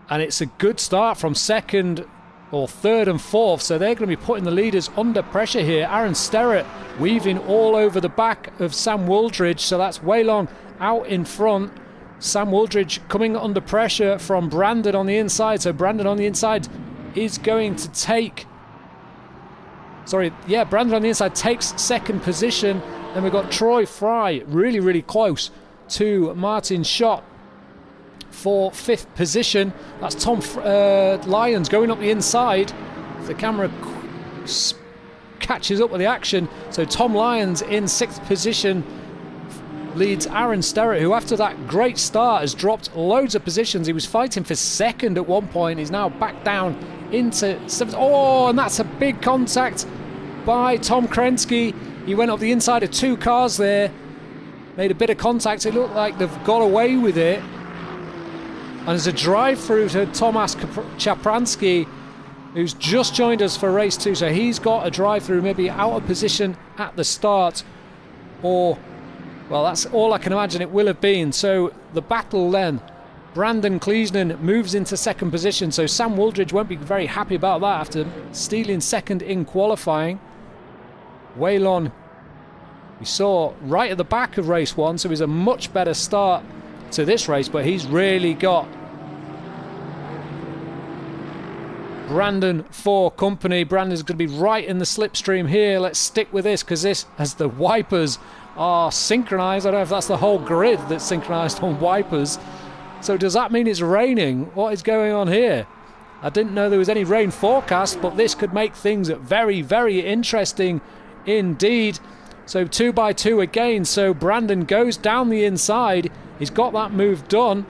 and it's a good start from 2nd or 3rd and 4th, so they're going to be putting the leaders under pressure here. Aaron Sterrett weaving all over the back of Sam Wooldridge, so that's Wei Long out in front. Sam Wooldridge coming under pressure from Brandon on the inside, so Brandon on the inside is going to take... Brandon on the inside takes 2nd position. Then we've got Troy Fry really, really close to Martin Schott for 5th position. That's Tom Lyons going up the inside. The camera catches up with the action. So Tom Lyons in 6th position leads Aaron Sterrett, who after that great start has dropped loads of positions. He was fighting for 2nd at one point. He's now back down into 7th. Oh, and that's a big contact by Tom Krensky. He went up the inside of 2 cars there, made a bit of contact. It looked like they've got away with it. And there's a drive-through to Tomasz Chapransky, who's just joined us for race 2. So he's got a drive-through, maybe out of position at the start, or, well, that's all I can imagine it will have been. So the battle then, Brandon Kleesnen moves into 2nd position. So Sam Wooldridge won't be very happy about that after stealing 2nd in qualifying. Wei Long, we saw right at the back of race 1, so he's a much better start to this race, but he's really got Brandon for company. Brandon's going to be right in the slipstream here. Let's stick with this, because this, as the wipers are synchronized, I don't know if that's the whole grid that's synchronized on wipers. So does that mean it's raining? What is going on here? I didn't know there was any rain forecast, but this could make things very, very interesting indeed. So 2x2 again. So Brandon goes down the inside. He's got that move done.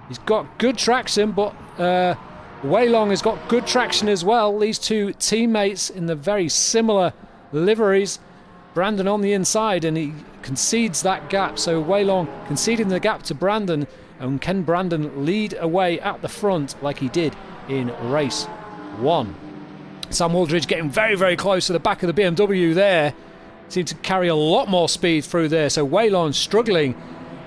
He's got good traction, but Wei Long has got good traction as well. These two teammates in the very similar liveries. Brandon on the inside, and he concedes that gap. So Weilong conceding the gap to Brandon, and can Brandon lead away at the front like he did in race 1? Sam Wooldridge getting very, very close to the back of the BMW there. Seemed to carry a lot more speed through there. So Weilong struggling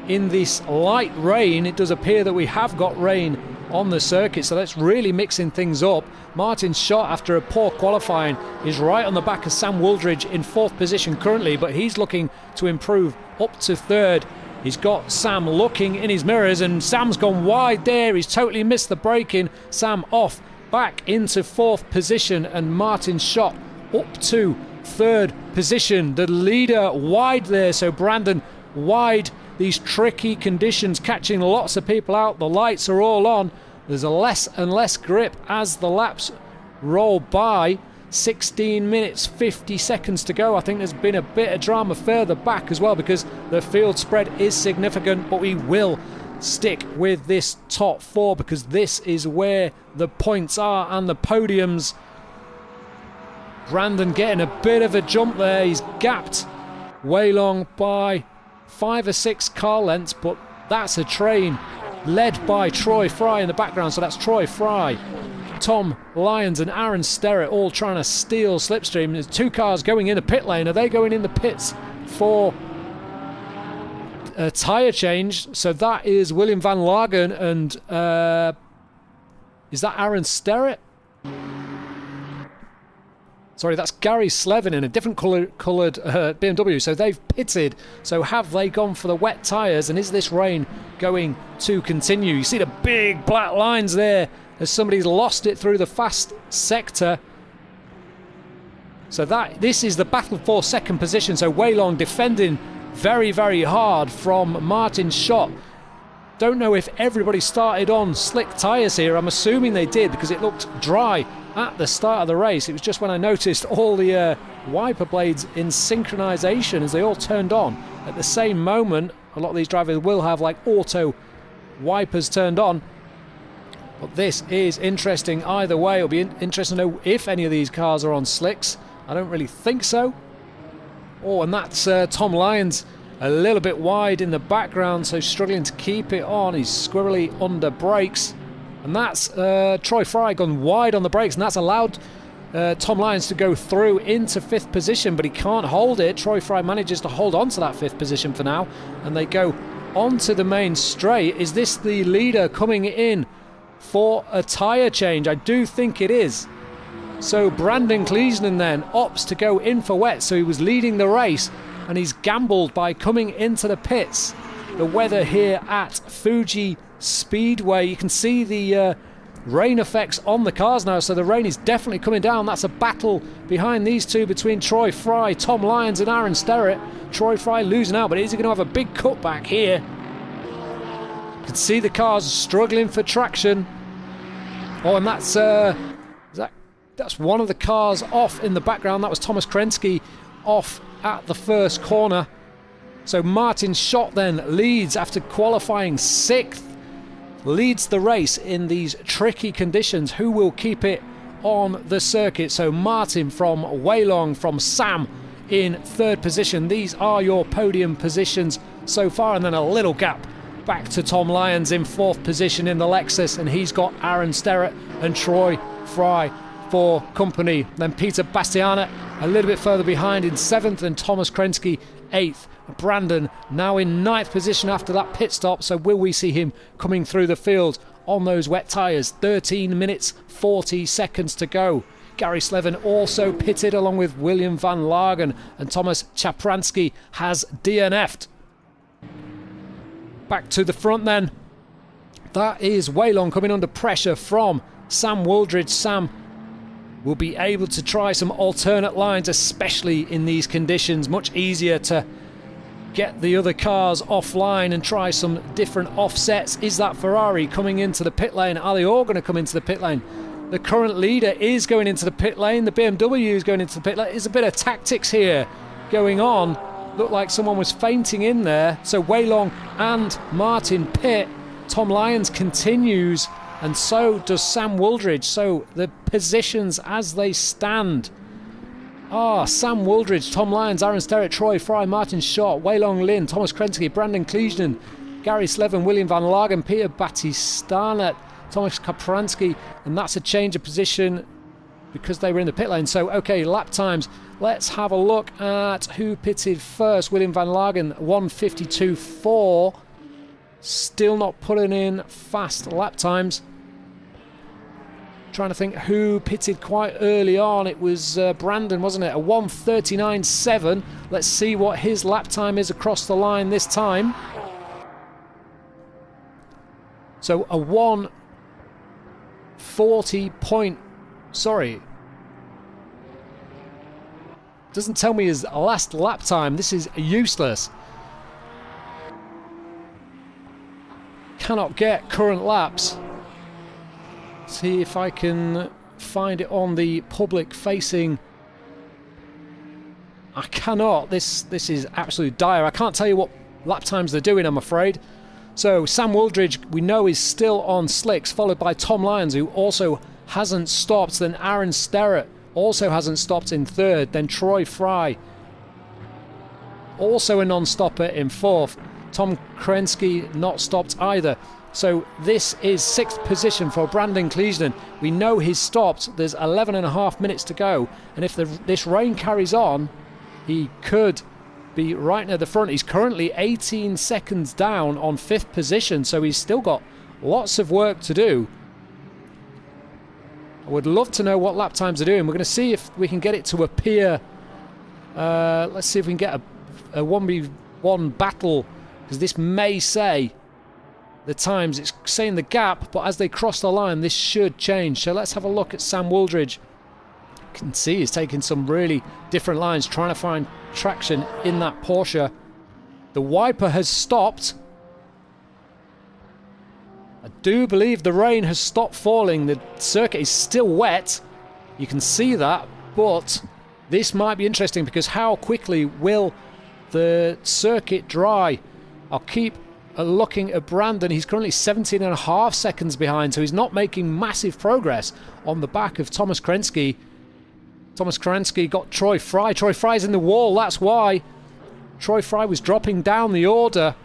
in this light rain. It does appear that we have got rain on the circuit, so that's really mixing things up. Martin Schott, after a poor qualifying, is right on the back of Sam Wooldridge in 4th position currently, but he's looking to improve up to 3rd. He's got Sam looking in his mirrors, and Sam's gone wide there. He's totally missed the braking. Sam off back into 4th position, and Martin Schott up to 3rd position. The leader wide there, so Brandon wide. These tricky conditions catching lots of people out. The lights are all on. There's a less and less grip as the laps roll by. 16 minutes 50 seconds to go. I think there's been a bit of drama further back as well because the field spread is significant, but we will stick with this top 4 because this is where the points are and the podiums. Brandon getting a bit of a jump there. He's gapped Weilong by 5 or 6 car lengths, but that's a train led by Troy Fry in the background. So that's Troy Fry, Tom Lyons and Aaron Sterrett all trying to steal slipstream. There's 2 cars going in the pit lane. Are they going in the pits for a tyre change? So that is William Van Lagen and is that Aaron Sterrett? Sorry, that's Gary Slevin in a different coloured BMW. So they've pitted. So have they gone for the wet tyres? And is this rain going to continue? You see the big black lines there as somebody's lost it through the fast sector. So this is the battle for 2nd position. So Weilong defending very, very hard from Martin Schott. Don't know if everybody started on slick tyres here. I'm assuming they did because it looked dry at the start of the race. It was just when I noticed all the wiper blades in synchronization as they all turned on at the same moment. A lot of these drivers will have like auto wipers turned on. But this is interesting either way. It'll be interesting to know if any of these cars are on slicks. I don't really think so. Oh, and that's Tom Lyons a little bit wide in the background, so struggling to keep it on. He's squirrely under brakes. And that's Troy Fry gone wide on the brakes, and that's allowed Tom Lyons to go through into 5th position, but he can't hold it. Troy Fry manages to hold on to that 5th position for now, and they go onto the main straight. Is this the leader coming in for a tyre change? I do think it is. So Brandon Kleesnan then opts to go in for wet, so he was leading the race, and he's gambled by coming into the pits. The weather here at Fuji Speedway, you can see the rain effects on the cars now, so the rain is definitely coming down. That's a battle behind these two between Troy Fry, Tom Lyons and Aaron Sterrett. Troy Fry losing out, but is he going to have a big cutback here? You can see the cars struggling for traction. Oh, and that's one of the cars off in the background. That was Thomas Krensky off at the first corner. So Martin Schott then leads after qualifying 6th, leads the race in these tricky conditions. Who will keep it on the circuit? So Martin from Weilong, from Sam in 3rd position. These are your podium positions so far, and then a little gap back to Tom Lyons in 4th position in the Lexus, and he's got Aaron Sterrett and Troy Fry for company. Then Peter Bastianich a little bit further behind in 7th, and Thomas Krensky 8th. Brandon now in 9th position after that pit stop, so will we see him coming through the field on those wet tyres? 13 minutes 40 seconds to go. Gary Slevin also pitted along with William Van Lagen, and Thomas Chapransky has DNF'd. Back to the front then. That is Weilong coming under pressure from Sam Wooldridge. Sam will be able to try some alternate lines, especially in these conditions. Much easier to get the other cars offline and try some different offsets. Is that Ferrari coming into the pit lane? Are they all going to come into the pit lane? The current leader is going into the pit lane. The BMW is going into the pit lane. There's a bit of tactics here going on. Looked like someone was fainting in there. So Weilong and Martin pit. Tom Lyons continues, and so does Sam Wooldridge. So the positions as they stand. Sam Wooldridge, Tom Lyons, Aaron Sterrett, Troy Fry, Martin Schott, Wei Long Lin, Thomas Krensky, Brandon Kleesden, Gary Slevin, William Van Lagen, Peter Batistana, Thomas Kapransky, and that's a change of position because they were in the pit lane. So, okay, lap times. Let's have a look at who pitted first. William Van Lagen, 1:52.4. Still not putting in fast lap times. Trying to think who pitted quite early on. It was Brandon, wasn't it? A 1:39.7. Let's see what his lap time is across the line this time. So a 1:40 point... Sorry. Doesn't tell me his last lap time. This is useless. Cannot get current laps. See if I can find it on the public facing. I cannot. This is absolutely dire. I can't tell you what lap times they're doing, I'm afraid. So Sam Wooldridge, we know, is still on slicks, followed by Tom Lyons, who also hasn't stopped. Then Aaron Sterrett also hasn't stopped in third. Then Troy Fry, also a non-stopper, in fourth. Tom Krensky not stopped either. So this is sixth position for Brandon Kleesden. We know he's stopped. There's 11.5 minutes to go. And if this rain carries on, he could be right near the front. He's currently 18 seconds down on fifth position. So he's still got lots of work to do. I would love to know what lap times are doing. We're going to see if we can get it to appear. Let's see if we can get a 1v1 battle. Because this may say the times. It's saying the gap, but as they cross the line, this should change. So let's have a look at Sam Wooldridge. You can see he's taking some really different lines, trying to find traction in that Porsche. The wiper has stopped. I do believe the rain has stopped falling. The circuit is still wet. You can see that, but this might be interesting because how quickly will the circuit dry? I'll keep looking at Brandon. He's currently 17.5 seconds behind, so he's not making massive progress on the back of Thomas Krensky. Thomas Krensky got Troy Fry. Troy Fry's in the wall, that's why. Troy Fry was dropping down the order.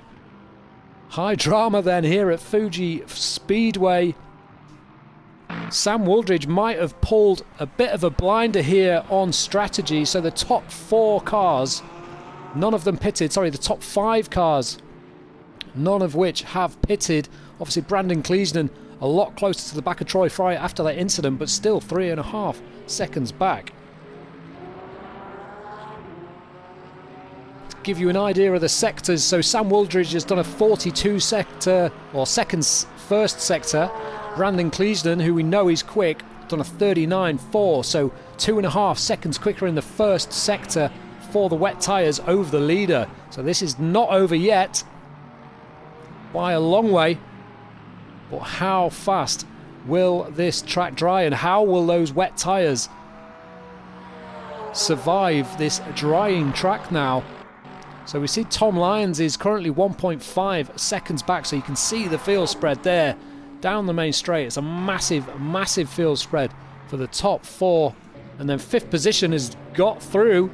High drama then here at Fuji Speedway. Sam Wooldridge might have pulled a bit of a blinder here on strategy. So the top 4 cars, none of them pitted. Sorry, the top 5 cars, none of which have pitted. Obviously Brandon Kleesden a lot closer to the back of Troy Fry after that incident, but still 3.5 seconds back. To give you an idea of the sectors, so Sam Wooldridge has done a 42 sector, or seconds first sector. Brandon Kleesden, who we know is quick, done a 39.4, so 2.5 seconds quicker in the first sector for the wet tyres over the leader. So this is not over yet by a long way. But how fast will this track dry, and how will those wet tyres survive this drying track now? So we see Tom Lyons is currently 1.5 seconds back, so you can see the field spread there down the main straight. It's a massive, massive field spread for the top 4. And then fifth position has got through,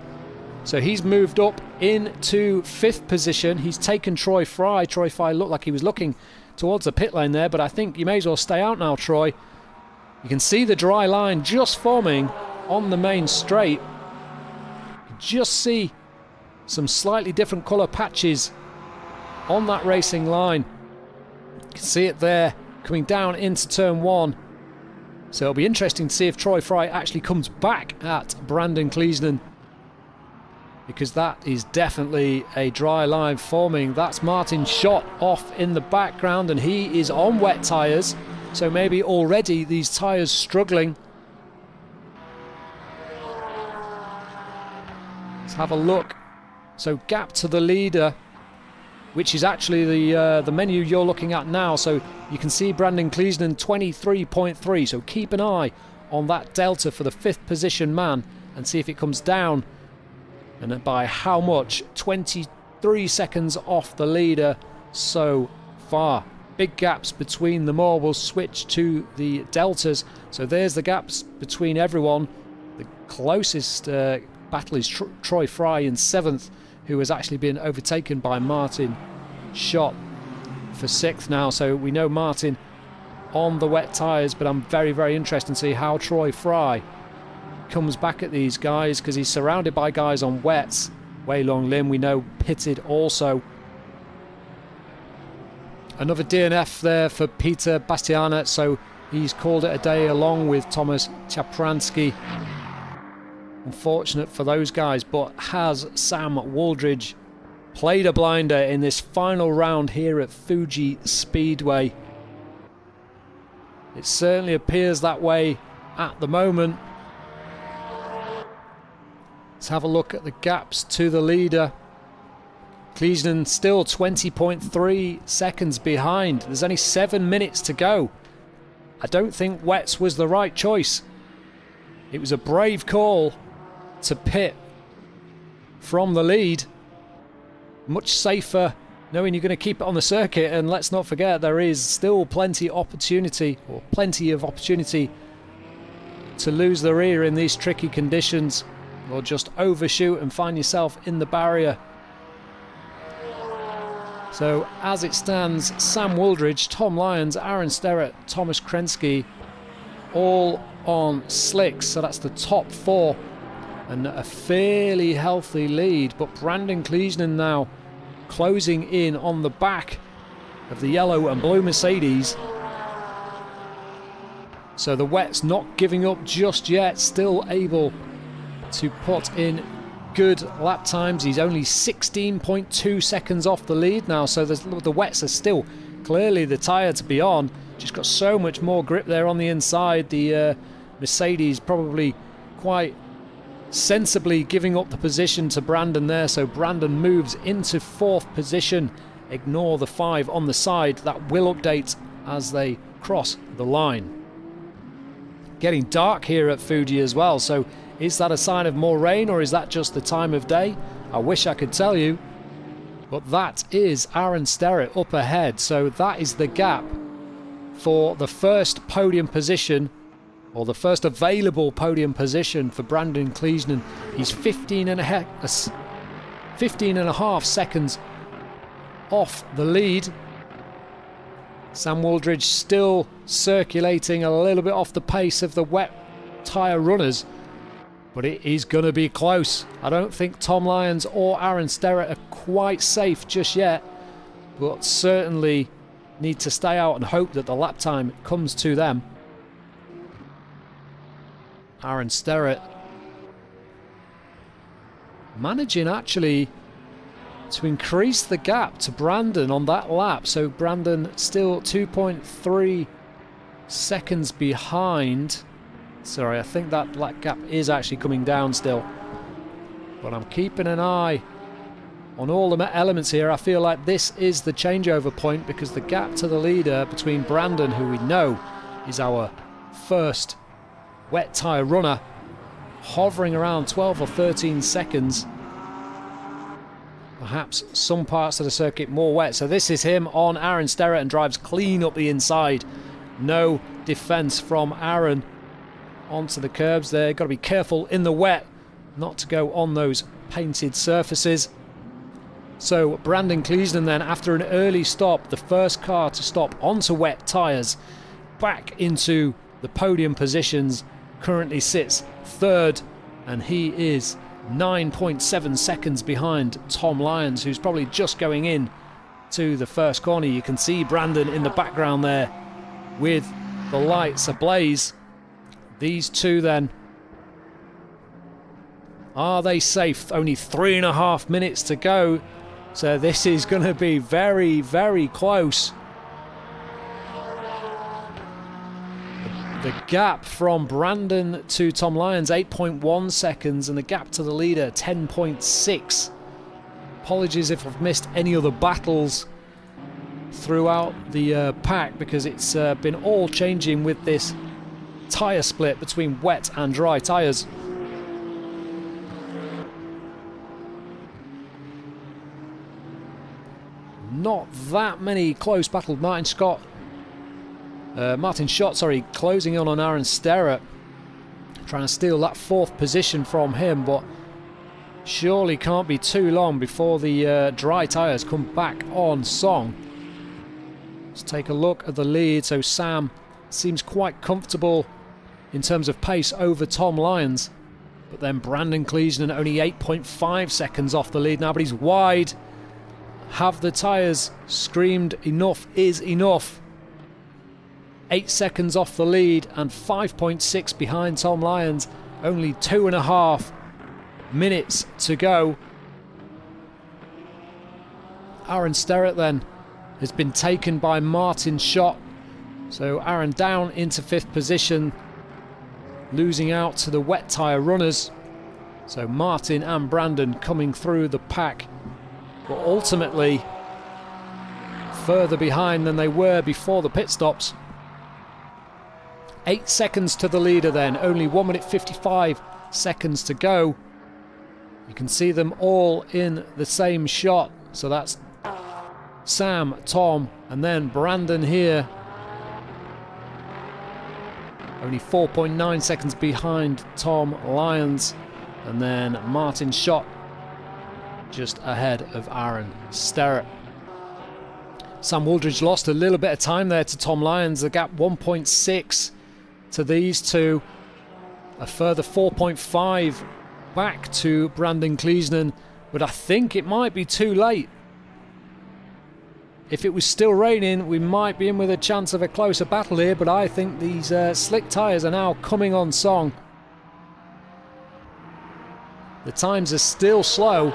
so he's moved up into fifth position. He's taken Troy Fry. Troy Fry looked like he was looking towards the pit lane there, but I think you may as well stay out now, Troy. You can see the dry line just forming on the main straight. You can just see some slightly different colour patches on that racing line. You can see it there coming down into turn 1. So it'll be interesting to see if Troy Fry actually comes back at Brandon Kleesden, because that is definitely a dry line forming. That's Martin Schott off in the background, and he is on wet tyres, so maybe already these tyres struggling. Let's have a look. So gap to the leader, which is actually the menu you're looking at now. So you can see Brandon Kleesden 23.3, so keep an eye on that delta for the fifth position man and see if it comes down. And by how much? 23 seconds off the leader so far. Big gaps between them all. We'll switch to the deltas. So there's the gaps between everyone. The closest battle is Troy Fry in 7th, who has actually been overtaken by Martin Schott for 6th now. So we know Martin on the wet tyres, but I'm very, very interested to see how Troy Fry comes back at these guys, because he's surrounded by guys on wets. Wei Long Lim, we know, pitted also. Another DNF there for Peter Bastiana, so he's called it a day along with Thomas Chapransky. Unfortunate for those guys, but has Sam Wooldridge played a blinder in this final round here at Fuji Speedway? It certainly appears that way at the moment. Let's have a look at the gaps to the leader. Kleesnen still 20.3 seconds behind. There's only 7 minutes to go. I don't think wets was the right choice. It was a brave call to pit from the lead. Much safer knowing you're going to keep it on the circuit, and let's not forget there is still plenty of opportunity to lose the rear in these tricky conditions, or just overshoot and find yourself in the barrier. So as it stands, Sam Wooldridge, Tom Lyons, Aaron Sterrett, Thomas Krensky all on slicks, so that's the top 4 and a fairly healthy lead. But Brandon Kleesnen now closing in on the back of the yellow and blue Mercedes. So the wet's not giving up just yet, still able to put in good lap times. He's only 16.2 seconds off the lead now, so the wets are still clearly the tyre to be on. Just got so much more grip there on the inside. The Mercedes probably quite sensibly giving up the position to Brandon there, so Brandon moves into 4th position. Ignore the 5 on the side, that will update as they cross the line. Getting dark here at Fuji as well, so is that a sign of more rain, or is that just the time of day? I wish I could tell you, but that is Aaron Sterrett up ahead, so that is the gap for the first podium position, or the first available podium position for Brandon Kleesnen. He's 15 and a half seconds off the lead. Sam Wooldridge still circulating a little bit off the pace of the wet tyre runners, but it is going to be close. I don't think Tom Lyons or Aaron Sterrett are quite safe just yet, but certainly need to stay out and hope that the lap time comes to them. Aaron Sterrett managing actually to increase the gap to Brandon on that lap. So Brandon still 2.3 seconds behind. Sorry, I think that black gap is actually coming down still. But I'm keeping an eye on all the elements here. I feel like this is the changeover point, because the gap to the leader between Brandon, who we know is our first wet tyre runner, hovering around 12 or 13 seconds. Perhaps some parts of the circuit more wet. So this is him on Aaron Sterrett and drives clean up the inside. No defence from Aaron onto the curbs there. Got to be careful in the wet not to go on those painted surfaces. So Brandon Kleesnen then, after an early stop, the first car to stop onto wet tyres, back into the podium positions, currently sits 3rd, and he is 9.7 seconds behind Tom Lyons, who's probably just going in to the first corner. You can see Brandon in the background there with the lights ablaze. These two then, are they safe? Only 3.5 minutes to go, so this is going to be very, very close. The gap from Brandon to Tom Lyons, 8.1 seconds, and the gap to the leader, 10.6. Apologies if I've missed any other battles throughout the pack, because it's been all changing with this tyre split between wet and dry tyres. Not that many close battles. Martin Schott, closing on Aaron Sterrett, trying to steal that 4th position from him, but Surely can't be too long before the dry tyres come back on song. Let's take a look at the lead. So Sam seems quite comfortable in terms of pace over Tom Lyons. But then Brandon Cleesman only 8.5 seconds off the lead now, but he's wide. Have the tyres screamed enough is enough? 8 seconds off the lead and 5.6 behind Tom Lyons. Only 2.5 minutes to go. Aaron Sterrett then has been taken by Martin Schott. So Aaron down into 5th position, losing out to the wet tyre runners. So Martin and Brandon coming through the pack, but ultimately further behind than they were before the pit stops. 8 seconds to the leader then, only 1 minute 55 seconds to go. You can see them all in the same shot. So that's Sam, Tom, and then Brandon here. Only 4.9 seconds behind Tom Lyons. And then Martin Schott just ahead of Aaron Sterrett. Sam Wooldridge lost a little bit of time there to Tom Lyons. The gap 1.6 to these two. A further 4.5 back to Brandon Cleesman. But I think it might be too late. If it was still raining, we might be in with a chance of a closer battle here, but I think these slick tyres are now coming on song. The times are still slow,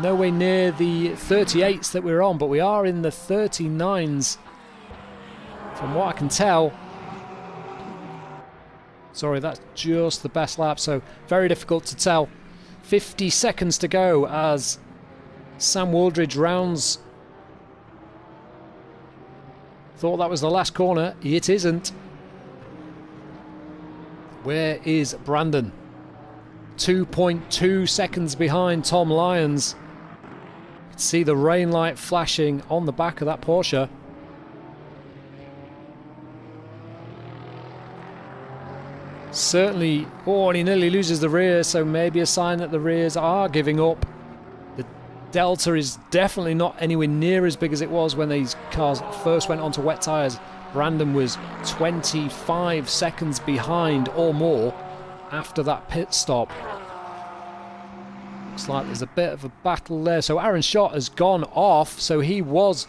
nowhere near the 38s that we're on, but we are in the 39s from what I can tell. Sorry, that's just the best lap, so very difficult to tell. 50 seconds to go as Sam Wooldridge rounds. Thought that was the last corner. It isn't. Where is Brandon? 2.2 seconds behind Tom Lyons. You can see the rain light flashing on the back of that Porsche. Certainly, oh, and he nearly loses the rear, so maybe a sign that the rears are giving up. The delta is definitely not anywhere near as big as it was when these cars first went onto wet tyres. Brandon was 25 seconds behind or more after that pit stop. Looks like there's a bit of a battle there. So Aaron Schott has gone off, so he was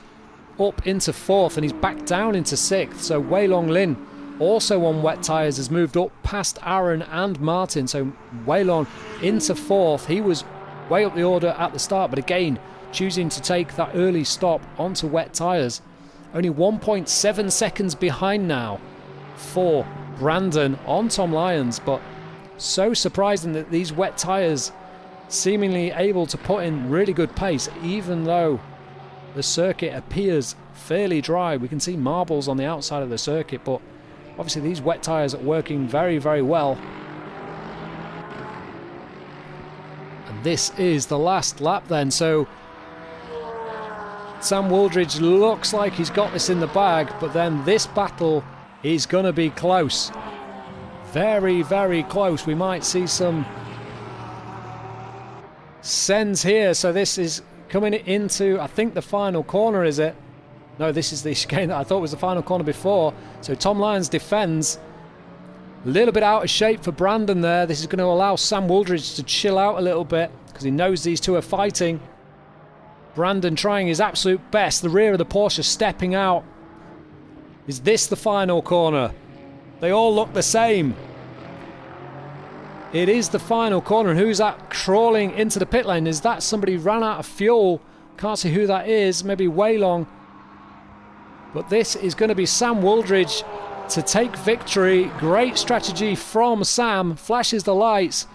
up into 4th and he's back down into 6th. So Wei Long Lin, also on wet tyres, has moved up past Aaron and Martin. So Wei Long into 4th. He was way up the order at the start, but again choosing to take that early stop onto wet tyres. Only 1.7 seconds behind now for Brandon on Tom Lyons, but so surprising that these wet tyres seemingly able to put in really good pace even though the circuit appears fairly dry. We can see marbles on the outside of the circuit, but obviously these wet tyres are working very, very well. And this is the last lap then, so Sam Wooldridge looks like he's got this in the bag, but then this battle is going to be close. Very, very close. We might see some sends here. So this is coming into, I think, the final corner, is it? No, this is the chicane that I thought was the final corner before. So Tom Lyons defends. A little bit out of shape for Brandon there. This is going to allow Sam Wooldridge to chill out a little bit because he knows these two are fighting. Brandon trying his absolute best. The rear of the Porsche stepping out. Is this the final corner? They all look the same. It is the final corner. And who's that crawling into the pit lane? Is that somebody who ran out of fuel? Can't see who that is. Maybe Wei Long. But this is going to be Sam Wooldridge to take victory. Great strategy from Sam. Flashes the lights.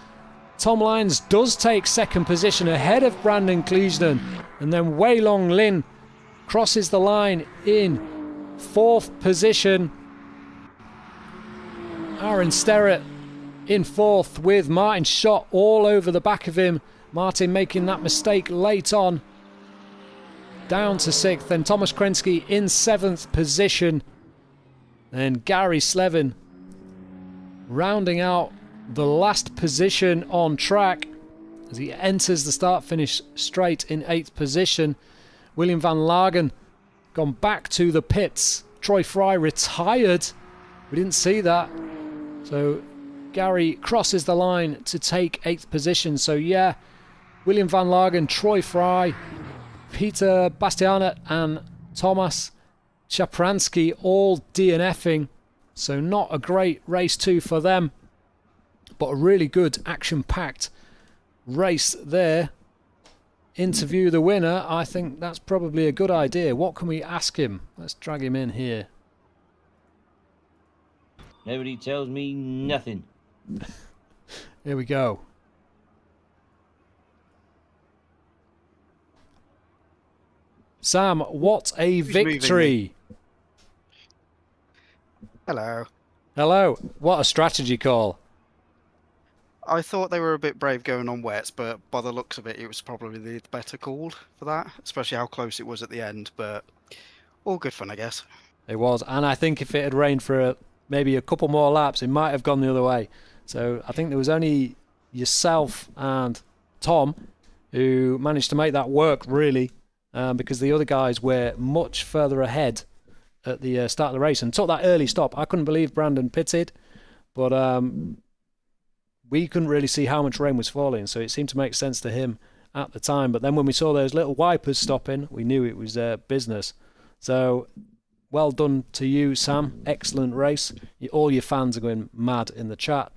Tom Lyons does take 2nd position ahead of Brandon Cleesman. And then Wei Long Lin crosses the line in 4th position. Aaron Sterrett in 4th with Martin Schott all over the back of him. Martin making that mistake late on. Down to 6th. Then Thomas Krensky in 7th position. And Gary Slevin rounding out the last position on track. as he enters the start-finish straight in 8th position. William van Lagen gone back to the pits. Troy Fry retired. We didn't see that. So Gary crosses the line to take 8th position. So yeah, William van Lagen, Troy Fry, Peter Bastianet and Thomas Chapransky all DNFing. So not a great race 2 for them, but a really good action-packed race there. Interview the winner. I think that's probably a good idea. What can we ask him? Let's drag him in here. Nobody tells me nothing. Here we go. Sam, what a victory. Hello. Hello. What a strategy call. I thought they were a bit brave going on wets, but by the looks of it, it was probably the better call for that, especially how close it was at the end, but all good fun, I guess. It was, and I think if it had rained for maybe a couple more laps, it might have gone the other way. So I think there was only yourself and Tom who managed to make that work, really, because the other guys were much further ahead at the start of the race and took that early stop. I couldn't believe Brandon pitted, but we couldn't really see how much rain was falling, so it seemed to make sense to him at the time. But then when we saw those little wipers stopping, we knew it was business. So well done to you, Sam. Excellent race. All your fans are going mad in the chat.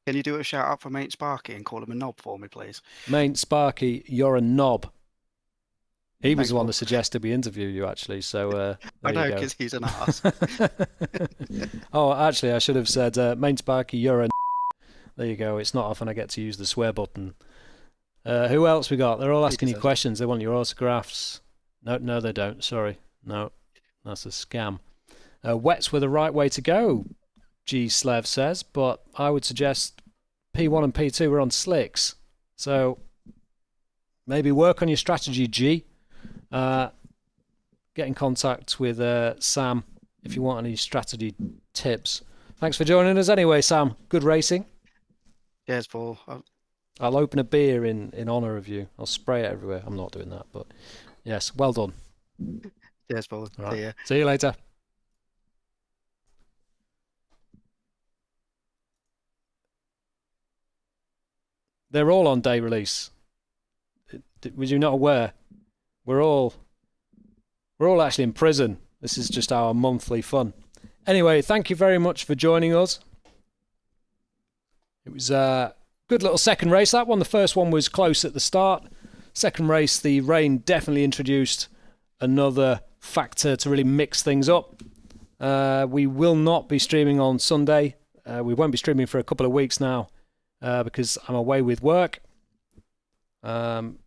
Can you do a shout out for Mate Sparky and call him a knob for me, please? Mate Sparky, you're a knob. He was Thanks, the one Paul. that suggested we interview you, actually. So I there know, you go. because he's an ass. Oh, actually, I should have said, Mate Sparky, you're a There you go. It's not often I get to use the swear button. Who else we got? They're all asking you questions. They want your autographs. No, they don't. Sorry. No, that's a scam. Wets were the right way to go, G. Slev says, but I would suggest P1 and P2 were on slicks. So maybe work on your strategy, G. Get in contact with Sam if you want any strategy tips. Thanks for joining us anyway, Sam. Good racing. Cheers, Paul. I'll open a beer in honour of you. I'll spray it everywhere. I'm not doing that, but yes, well done. Cheers, Paul. All right. See ya. See you later. They're all on day release. Was you not aware? We're all actually in prison. This is just our monthly fun. Anyway, thank you very much for joining us. It was a good little second race, that one. The first one was close at the start. Second race, the rain definitely introduced another factor to really mix things up. We will not be streaming on Sunday. We won't be streaming for a couple of weeks now because I'm away with work. And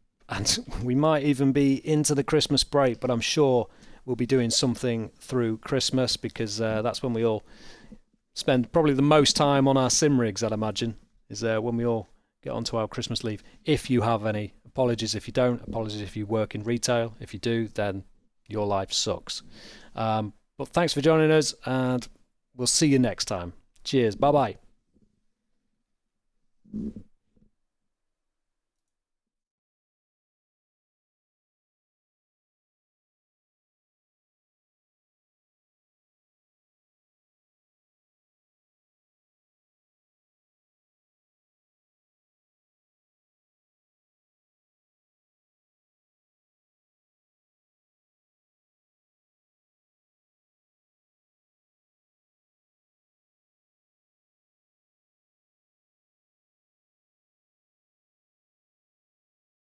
we might even be into the Christmas break, but I'm sure we'll be doing something through Christmas because that's when we all spend probably the most time on our sim rigs, I'd imagine, is when we all get onto our Christmas leave. If you have any. Apologies if you don't. Apologies if you work in retail. If you do, then your life sucks. But thanks for joining us, and we'll see you next time. Cheers. Bye-bye.